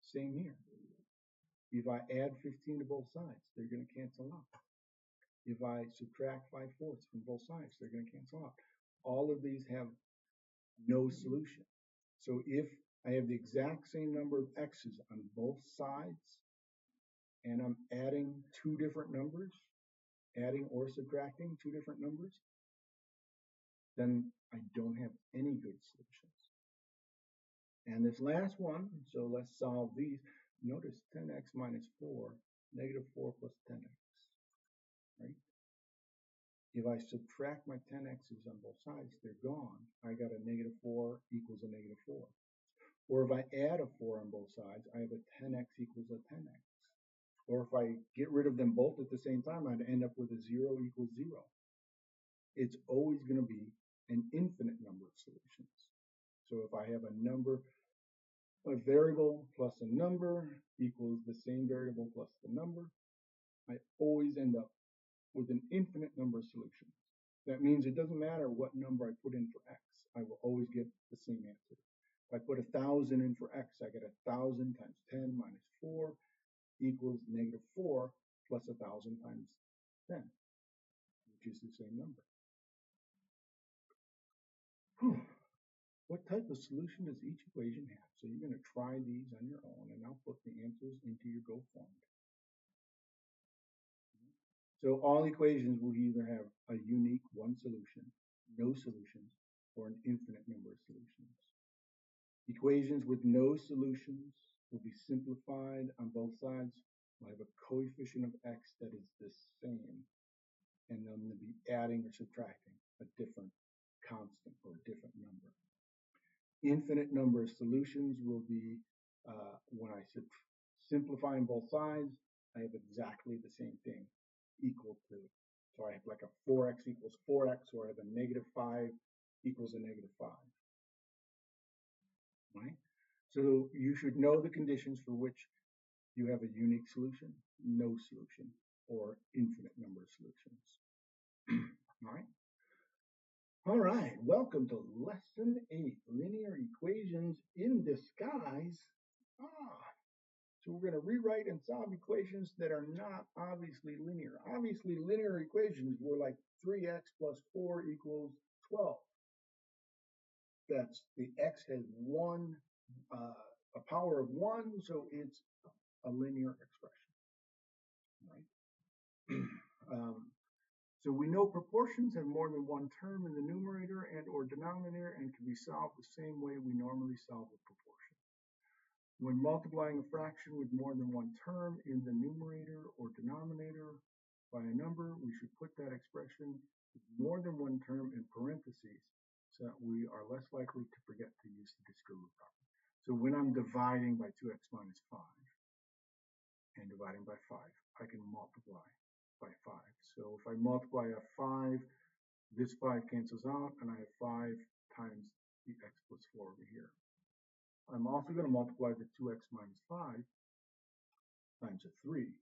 Same here. If I add 15 to both sides, they're going to cancel out. If I subtract 5/4 from both sides, they're going to cancel out. All of these have no solution. So if I have the exact same number of x's on both sides, and I'm adding two different numbers, adding or subtracting two different numbers, then I don't have any good solutions. And this last one, so let's solve these. Notice 10x minus 4, negative 4 plus 10x, right? If I subtract my 10x's on both sides, they're gone. I got a negative 4 equals a negative 4. Or if I add a 4 on both sides, I have a 10x equals a 10x. Or if I get rid of them both at the same time, I'd end up with a 0 equals 0. It's always going to be an infinite number of solutions. So if I have a number, a variable plus a number equals the same variable plus the number, I always end up with an infinite number of solutions. That means it doesn't matter what number I put in for x, I will always get the same answer. If I put 1,000 in for x, I get 1,000 times 10 minus 4 equals negative 4 plus 1,000 times 10, which is the same number. What type of solution does each equation have? So you're going to try these on your own, and I'll put the answers into your Go form. So all equations will either have a unique one solution, no solutions, or an infinite number of solutions. Equations with no solutions will be simplified on both sides. We'll have a coefficient of x that is the same, and then they'll be adding or subtracting a different constant or a different number. Infinite number of solutions will be when I simplify on both sides, I have exactly the same thing equal to. So I have like a 4x equals 4x, or I have a negative 5 equals a negative 5. Right? So you should know the conditions for which you have a unique solution, no solution, or infinite number of solutions. All right. All right, welcome to Lesson 8, Linear Equations in Disguise. So we're going to rewrite and solve equations that are not obviously linear. Obviously, linear equations were like 3x plus 4 equals 12. That's the x has one, a power of 1, so it's a linear expression. Right? So we know proportions have more than one term in the numerator and or denominator and can be solved the same way we normally solve a proportion. When multiplying a fraction with more than one term in the numerator or denominator by a number, we should put that expression with more than one term in parentheses so that we are less likely to forget to use the discrete root property. So when I'm dividing by 2x minus 5 and dividing by 5, I can multiply by 5. So if I multiply a 5, this 5 cancels out, and I have 5 times the x plus 4 over here. I'm also going to multiply the 2x minus 5 times a 3.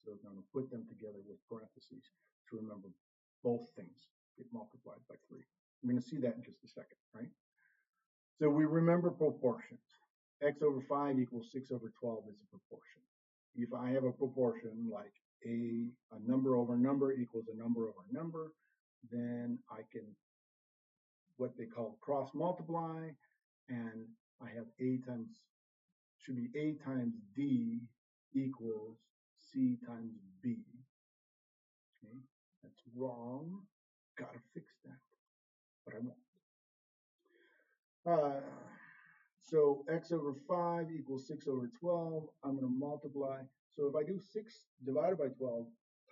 So I'm going to put them together with parentheses to remember both things get multiplied by 3. I'm going to see that in just a second, right? So we remember proportions. X over 5 equals 6 over 12 is a proportion. If I have a proportion like a number over number equals a number over number, then I can what they call cross multiply, and I have should be a times d equals c times b. Okay, that's wrong. Gotta fix that, but I won't. So x over 5 equals 6 over 12. I'm going to multiply. So if I do 6 divided by 12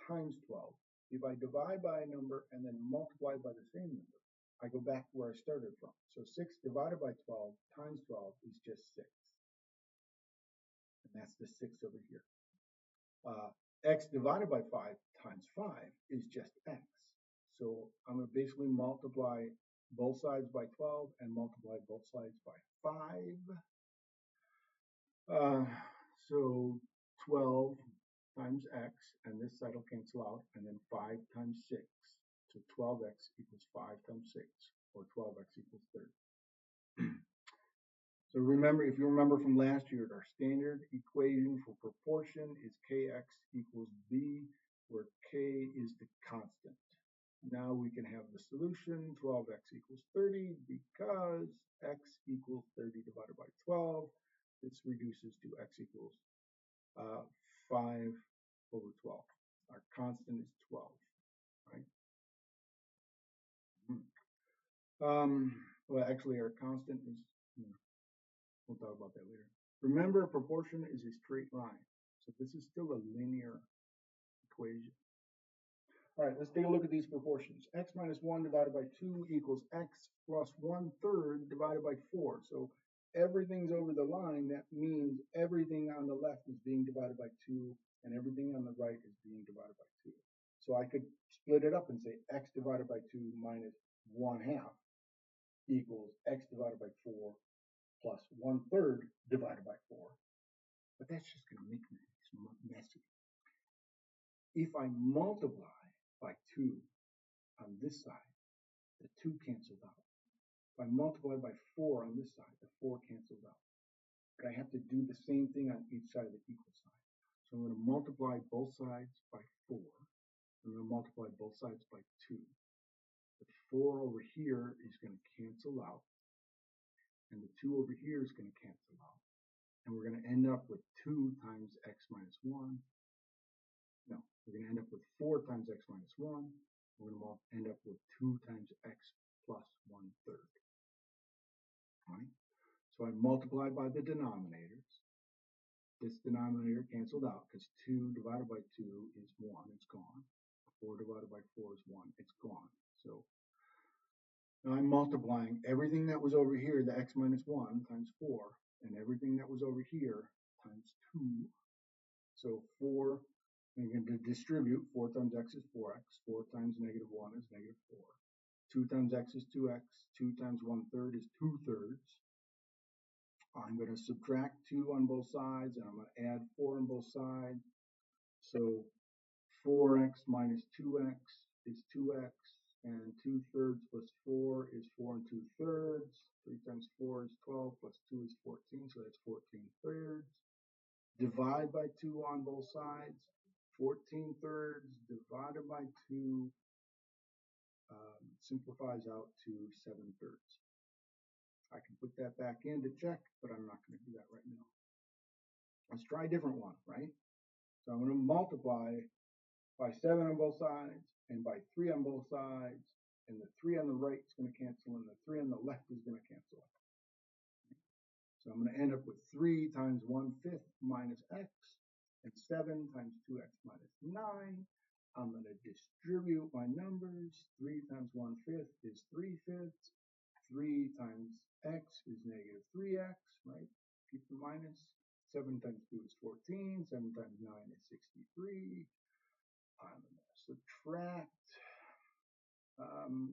times 12, if I divide by a number and then multiply by the same number, I go back to where I started from. So 6 divided by 12 times 12 is just 6. And that's the 6 over here. X divided by 5 times 5 is just x. So I'm going to basically multiply both sides by 12 and multiply both sides by 5. So 12 times x, and this side will cancel out, and then 5 times 6. So 12x equals 5 times 6, or 12x equals 30. So remember, if you remember from last year, our standard equation for proportion is kx equals b, where k is the constant. Now we can have the solution, 12x equals 30, because x equals 30 divided by 12. This reduces to x equals 5 over 12. Our constant is 12, right? Well, actually, our constant is, we'll talk about that later. Remember, a proportion is a straight line. So this is still a linear equation. All right, let's take a look at these proportions. X minus 1 divided by 2 equals x plus 1/3 divided by 4. So everything's over the line. That means everything on the left is being divided by 2, and everything on the right is being divided by 2. So I could split it up and say x divided by 2 minus 1/2 equals x divided by 4 plus 1/3 divided by 4. But that's just going to make things messy. If I multiply by 2 on this side, the 2 cancels out. If I multiply by 4 on this side, the 4 cancels out. But I have to do the same thing on each side of the equal sign. So I'm going to multiply both sides by 4. I'm going to multiply both sides by 2. The 4 over here is going to cancel out. And the 2 over here is going to cancel out. And we're going to end up with 2 times x minus 1. No, we're going to end up with 4 times x minus 1. We're going to end up with 2 times x plus 1/3. Right? So I multiply by the denominators. This denominator canceled out because 2 divided by 2 is 1. It's gone. 4 divided by 4 is 1. It's gone. So now I'm multiplying everything that was over here, the x minus 1 times 4, and everything that was over here times 2. So 4, I'm going to distribute. 4 times x is 4x. 4 times negative 1 is negative 4. 2 times x is 2x. 2 times 1/3 is 2/3. I'm going to subtract 2 on both sides, and I'm going to add 4 on both sides. So 4x minus 2x is 2x, and 2/3 plus 4 is 4 2/3. 3 times 4 is 12, plus 2 is 14, so that's 14/3. Divide by 2 on both sides. 14/3 divided by 2 simplifies out to 7/3. I can put that back in to check, but I'm not going to do that right now. Let's try a different one, right? So I'm going to multiply by 7 on both sides and by 3 on both sides, and the 3 on the right is going to cancel, and the 3 on the left is going to cancel. So I'm going to end up with 3 times 1/5 minus x, and 7 times 2x minus 9. I'm going to distribute my numbers. 3 times 1/5 is 3/5. 3 times x is negative 3x, right? Keep the minus. 7 times 2 is 14. 7 times 9 is 63. I'm going to subtract.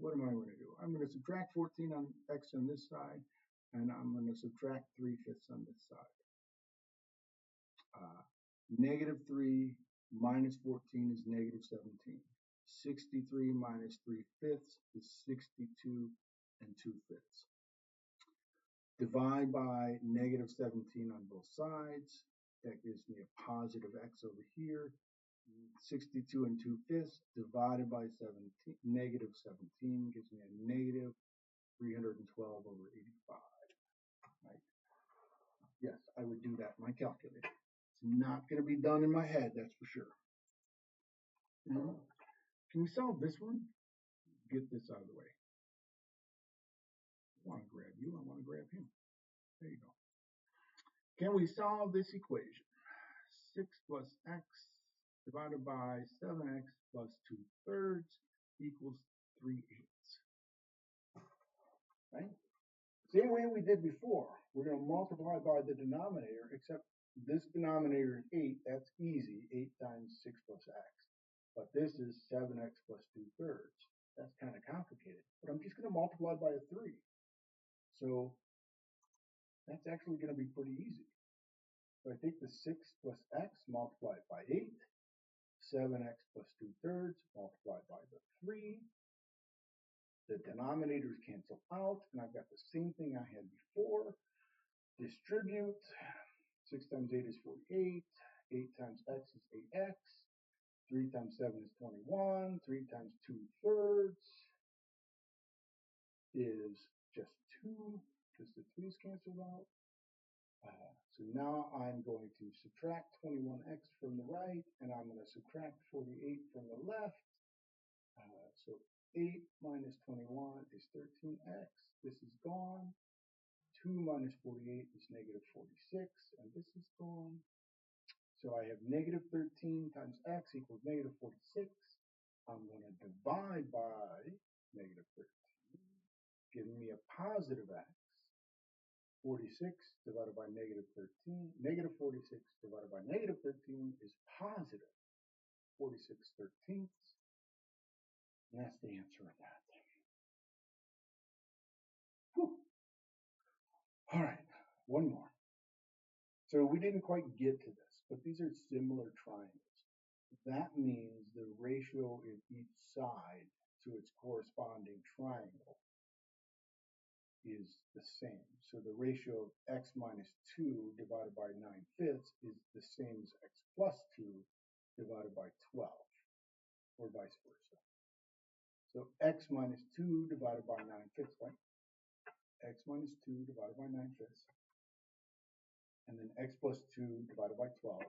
What am I going to do? I'm going to subtract 14 on x on this side, and I'm going to subtract 3/5 on this side. Negative 3 minus 14 is negative 17. 63 minus 3/5 is 62 and 2/5. Divide by negative 17 on both sides. That gives me a positive x over here. 62 and 2/5 divided by negative 17 gives me a negative 312 over 85. Right? Yes, I would do that in my calculator. It's not going to be done in my head, that's for sure. Can we solve this one? Get this out of the way. I want to grab you, I want to grab him. There you go. Can we solve this equation? 6 plus x divided by 7x plus 2/3 equals 3/8. Right? Same way we did before. We're going to multiply by the denominator, except this denominator is 8. That's easy. 8 times 6 plus x. But this is 7x plus 2/3. That's kind of complicated. But I'm just going to multiply by a 3. So that's actually going to be pretty easy. So I take the 6 plus x, multiply it by 8. 7x plus 2/3 multiplied by the 3. The denominators cancel out, and I've got the same thing I had before. Distribute. 6 times 8 is 48. 8 times x is 8x. 3 times 7 is 21. 3 times 2/3 is just 2, because the 3's canceled out. So now I'm going to subtract 21x from the right, and I'm going to subtract 48 from the left. So 8 minus 21 is 13x. This is gone. 2 minus 48 is negative 46, and this is gone. So I have negative 13 times x equals negative 46. I'm going to divide by negative 13, giving me a positive x. 46 divided by negative 13, negative 46 divided by negative 13 is positive 46 thirteenths. And that's the answer of that. Whew. All right, one more. So we didn't quite get to this, but these are similar triangles. That means the ratio of each side to its corresponding triangle is the same. So the ratio of x minus 2 divided by 9/5 is the same as x plus 2 divided by 12, or vice versa. So x minus 2 divided by 9/5, right? X minus 2 divided by 9/5, and then x plus 2 divided by 12.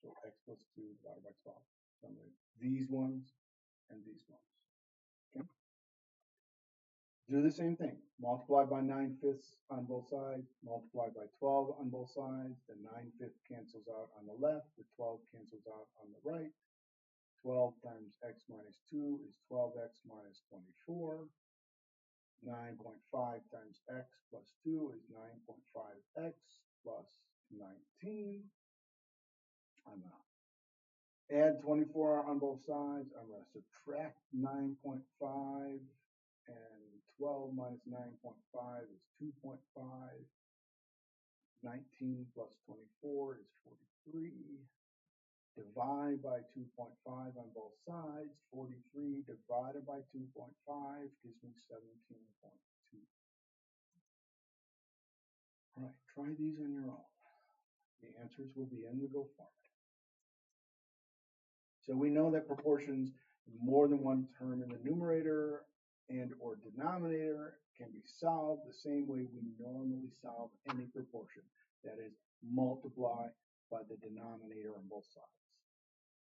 So x plus 2 divided by 12. So I'm going to these ones and these ones. Okay. Do the same thing. Multiply by 9/5 on both sides, multiply by 12 on both sides. The 9/5 cancels out on the left, the 12 cancels out on the right. 12 times x minus 2 is 12x minus 24. 9.5 times x plus 2 is 9.5x plus 19. I'm going to add 24 on both sides. I'm going to subtract 9.5. And 12 minus 9.5 is 2.5. 19 plus 24 is 43. Divide by 2.5 on both sides. 43 divided by 2.5 gives me 17.2. All right, try these on your own. The answers will be in the Go format. So we know that proportions more than one term in the numerator and or denominator can be solved the same way we normally solve any proportion. That is, multiply by the denominator on both sides.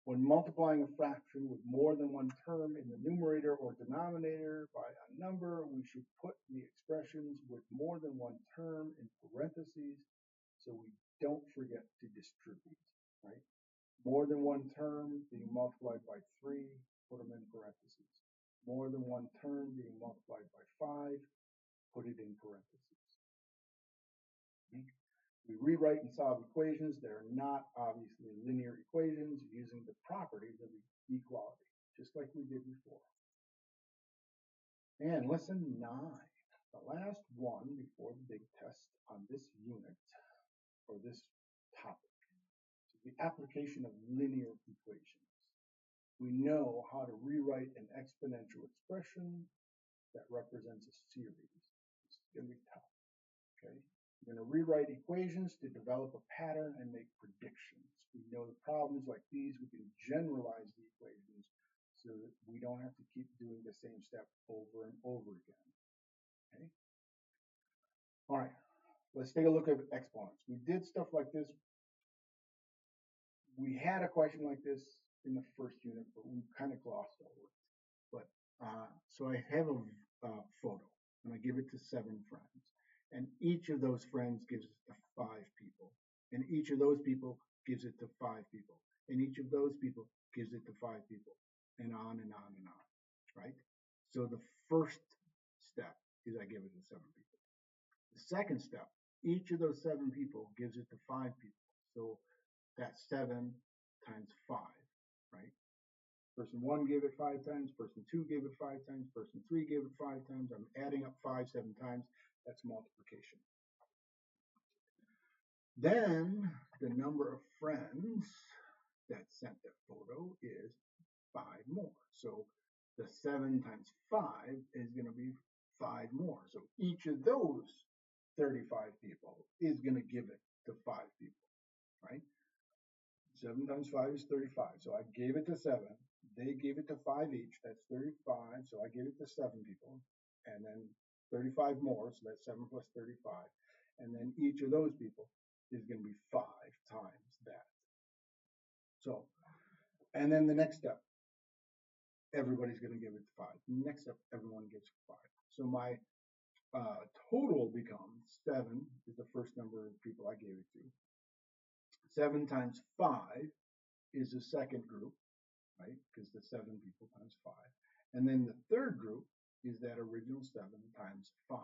When multiplying a fraction with more than one term in the numerator or denominator by a number, we should put the expressions with more than one term in parentheses so we don't forget to distribute, right? More than one term being multiplied by 3, put them in parentheses. More than one term being multiplied by 5, put it in parentheses. We rewrite and solve equations that are not obviously linear equations using the properties of equality, just like we did before. And lesson 9, the last one before the big test on this unit, or this topic, is the application of linear equations. We know how to rewrite an exponential expression that represents a series. It's going to be tough, okay? We're going to rewrite equations to develop a pattern and make predictions. We know the problems like these, we can generalize the equations so that we don't have to keep doing the same step over and over again, okay? All right, let's take a look at exponents. We did stuff like this. We had a question like this in the first unit, but we kind of glossed over it. But so I have a photo, and I give it to 7 friends, and each of those friends gives it to 5 people, and each of those people gives it to 5 people, and each of those people gives it to 5 people, and on and on and on, right? So the first step is I give it to 7 people. The second step, each of those 7 people gives it to 5 people. So that's 7 times 5, right? Person 1 gave it 5 times, person 2 gave it 5 times, person 3 gave it 5 times. I'm adding up 5 7 times. That's multiplication. Then the number of friends that sent that photo is 5 more. So the 7 times 5 is going to be 5 more. So each of those 35 people is going to give it to 5 people, right? 7 times 5 is 35. So I gave it to 7. They gave it to 5 each. That's 35. So I gave it to 7 people. And then 35 more. So that's 7 plus 35. And then each of those people is going to be 5 times that. So, and then the next step, everybody's going to give it 5. Next step, everyone gets 5. So my total becomes 7 is the first number of people I gave it to. 7 times 5 is the second group, right? Because the 7 people times 5. And then the third group is that original 7 times 5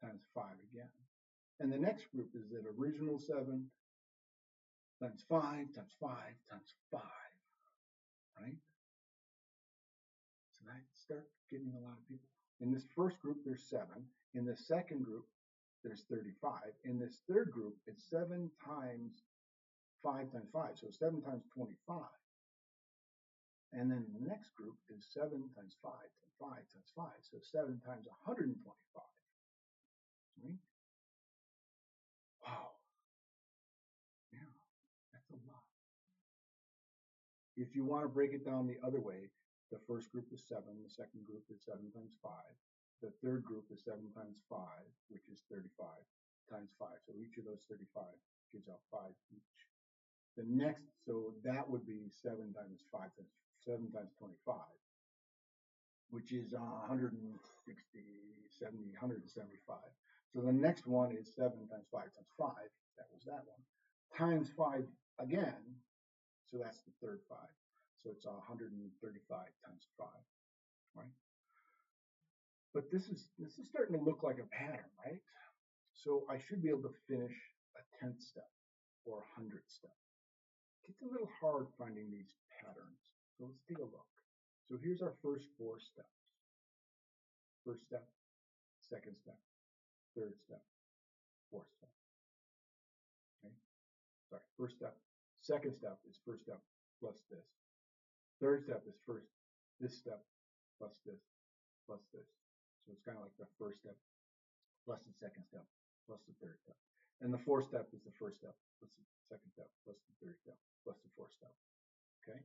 times 5 again. And the next group is that original 7 times 5 times 5 times 5, right? So I start getting a lot of people. In this first group, there's 7. In the second group, there's 35. In this third group, it's 7 times 5 times 5, so 7 times 25. And then the next group is 7 times 5 times 5 times 5, so 7 times 125. Right? Wow. Yeah, that's a lot. If you want to break it down the other way, the first group is 7, the second group is 7 times 5, the third group is 7 times 5, which is 35, times 5. So each of those 35 gives out 5 each. The next, so that would be 7 times 5 times 7 times 25, which is 160, 70, 175. So the next one is 7 times 5 times 5, that was that one, times 5 again, so that's the third 5. So it's 135 times 5, right? But this is starting to look like a pattern, right? So I should be able to finish a 10th step or a 100th step. It's a little hard finding these patterns. So let's take a look. So here's our first 4 steps. First step, second step, third step, fourth step. Okay? Sorry, first step. Second step is first step plus this. Third step is this step plus this plus this. So it's kind of like the first step plus the second step plus the third step. And the fourth step is the first step plus the second step plus the third step plus the fourth step. Okay?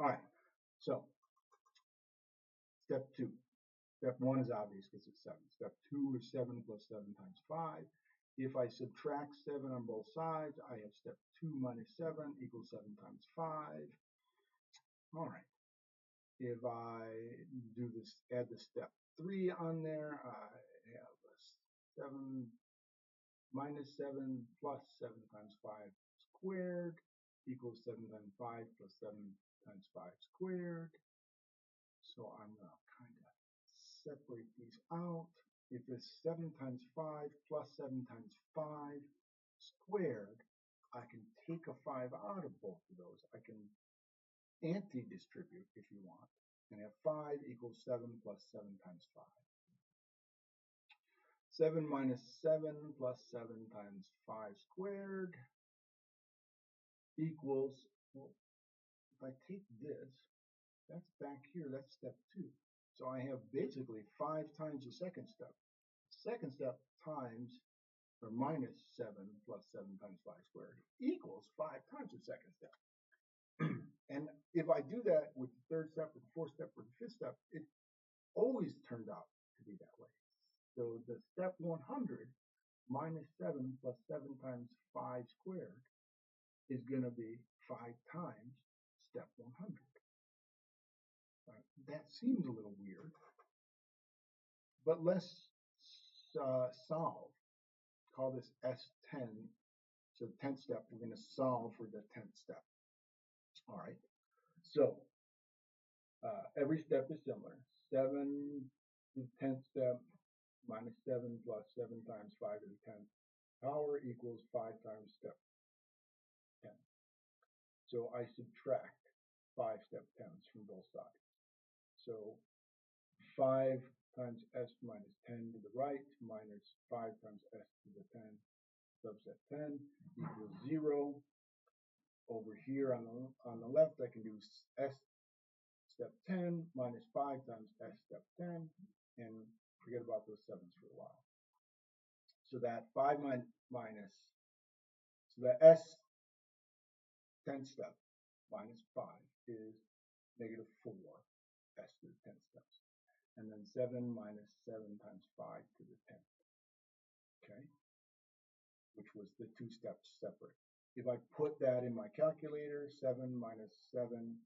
All right. So step 2. Step 1 is obvious because it's 7. Step 2 is 7 plus 7 times 5. If I subtract 7 on both sides, I have step 2 minus 7 equals 7 times 5. All right. If I do this, add the step 3 on there, I have a 7 minus 7 plus 7 times 5 squared equals 7 times 5 plus 7 times 5 squared. So I'm going to kind of separate these out. If it's 7 times 5 plus 7 times 5 squared, I can take a 5 out of both of those. I can anti-distribute if you want, and have 5 equals 7 plus 7 times 5. 7 minus 7 plus 7 times 5 squared equals, well, if I take this, that's back here, that's step 2. So I have basically 5 times the second step. Second step times or minus 7 plus 7 times 5 squared equals 5 times the second step. And if I do that with the third step, or the fourth step, or the fifth step, it always turned out to be that way. So the step 100 minus 7 plus 7 times 5 squared is going to be 5 times step 100. That seems a little weird, but let's solve. Call this S10. So the 10th step, we're going to solve for the 10th step. All right. So every step is similar. 7 to the 10th step minus 7 plus 7 times 5 to the 10th power equals 5 times step 10. So I subtract 5 step 10s from both sides. So 5 times s minus 10 to the right minus 5 times s to the 10 subset 10 equals 0. Over here on the left, I can do s step 10 minus 5 times s step 10 and forget about those 7s for a while. So that 5 minus, so the s 10th step minus 5 is negative 4 s to the 10th steps. And then 7 minus 7 times 5 to the 10th. Okay. which was the two steps separate. If I put that in my calculator, 7 minus 7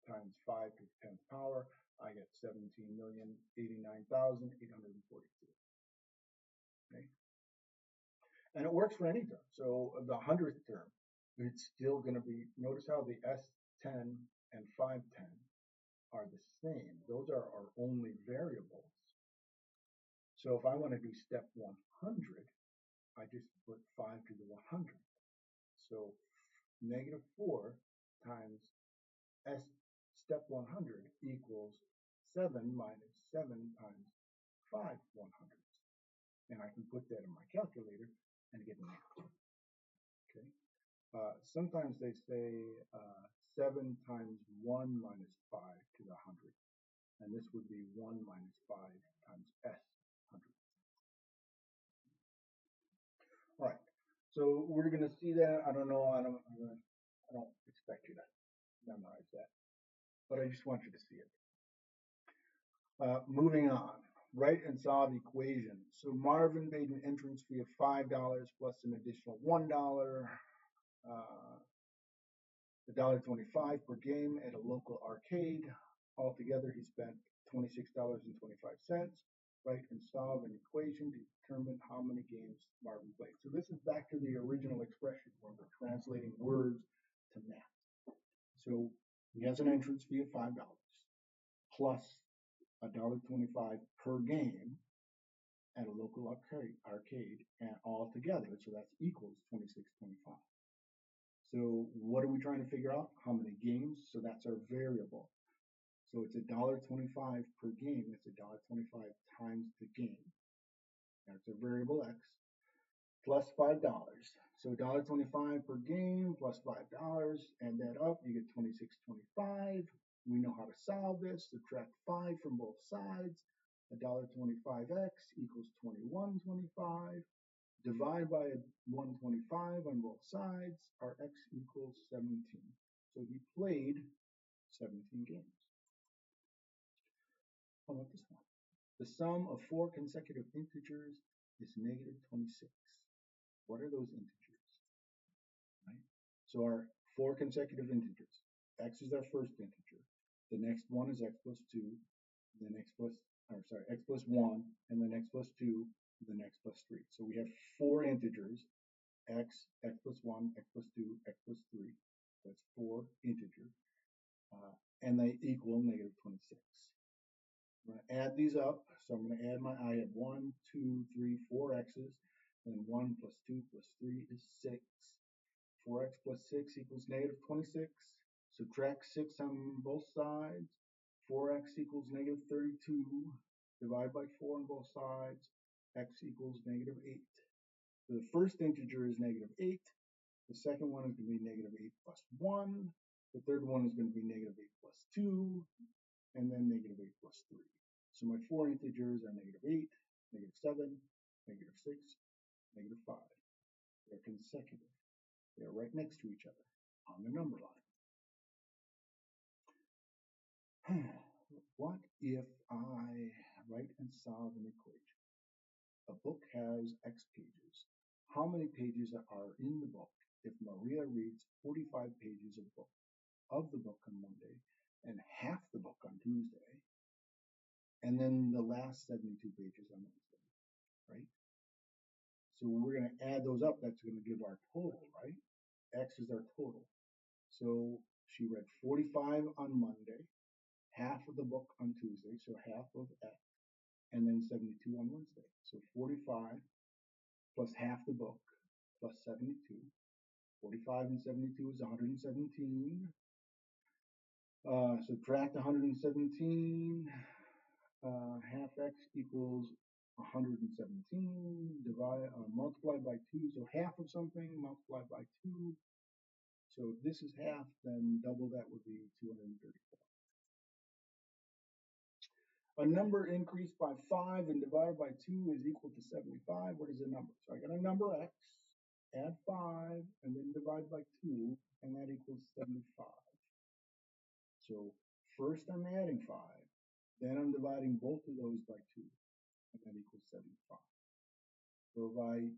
times 5 to the 10th power, I get 17,089,842. Okay. And it works for any term. So the 100th term, it's still going to be, notice how the S10 and 510 are the same. Those are our only variables. So if I want to do step 100, I just put 5 to the 100. So negative 4 times S step 100 equals 7 minus 7 times 5 100s. And I can put that in my calculator and get an answer. Okay. Sometimes they say 7 times 1 minus 5 to the 100. And this would be 1 minus 5 times S 100. All right. So we're going to see that. I don't know. I don't expect you to memorize that, but I just want you to see it. Moving on. Write and solve equations. So Marvin paid an entrance fee of $5 plus an additional $1, $1.25 per game at a local arcade. Altogether, he spent $26.25. Write and solve an equation to determine how many games Marvin played. So this is back to the original expression where we're translating words to math. So he has an entrance fee of $5 plus $1.25 per game at a local arcade and all together. So that's equals $26.25. So what are we trying to figure out? How many games? So that's our variable. So it's $1.25 per game. That's $1.25 times the game. That's a variable X plus $5. So $1.25 per game plus $5. Add that up, you get $26.25. We know how to solve this. Subtract 5 from both sides. $1.25x equals $21.25. Divide by 125 on both sides. Our x equals 17. So he played 17 games. How about this one? The sum of 4 consecutive integers is negative 26. What are those integers? Right? So our 4 consecutive integers. X is our first integer. The next one is x plus 2. The next x plus 1, and then x plus 2, then x plus 3. So we have 4 integers, x plus 1, x plus 2, x plus 3. That's 4 integers. And they equal negative 26. I'm going to add these up. So I'm going to add I have 1, 2, 3, 4 x's. Then 1 plus 2 plus 3 is 6. 4x plus 6 equals negative 26. Subtract 6 on both sides. 4x equals negative 32. Divide by 4 on both sides. X equals negative 8. So the first integer is negative 8. The second one is going to be negative 8 plus 1. The third one is going to be negative 8 plus 2. And then negative 8 plus 3. So my 4 integers are negative 8, negative 7, negative 6, negative 5. They're consecutive. They're right next to each other on the number line. What if I write and solve an equation? A book has X pages. How many pages are in the book if Maria reads 45 pages of the book on Monday and half the book on Tuesday, and then the last 72 pages on Wednesday, right? So we're going to add those up. That's going to give our total, right? X is our total. So she read 45 on Monday, half of the book on Tuesday, so half of X, and then 72 on Wednesday. So 45 plus half the book plus 72. 45 and 72 is 117. Subtract 117. Half X equals 117. Multiply by 2. So half of something multiplied by 2. So if this is half, then double that would be 234. A number increased by 5 and divided by 2 is equal to 75. What is the number? So I got a number X, add 5, and then divide by 2, and that equals 75. So first I'm adding 5, then I'm dividing both of those by 2, and that equals 75. So if I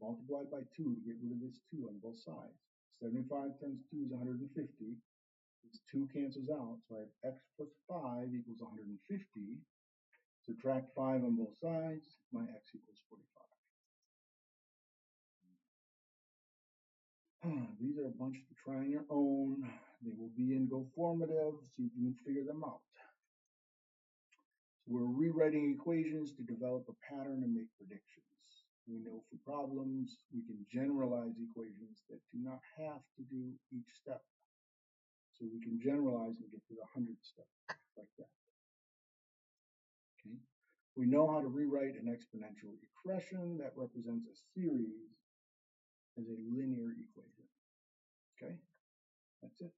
multiplied by 2 to get rid of this 2 on both sides. 75 times 2 is 150. This 2 cancels out, so I have x plus 5 equals 150. Subtract 5 on both sides, my x equals 45. These are a bunch to try on your own. They will be in GoFormative, so you can figure them out. So we're rewriting equations to develop a pattern and make predictions. We know for problems, we can generalize equations that do not have to do each step. So we can generalize and get to the 100th step, like that. Okay. We know how to rewrite an exponential expression that represents a series as a linear equation. Okay, that's it.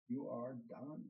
You are done.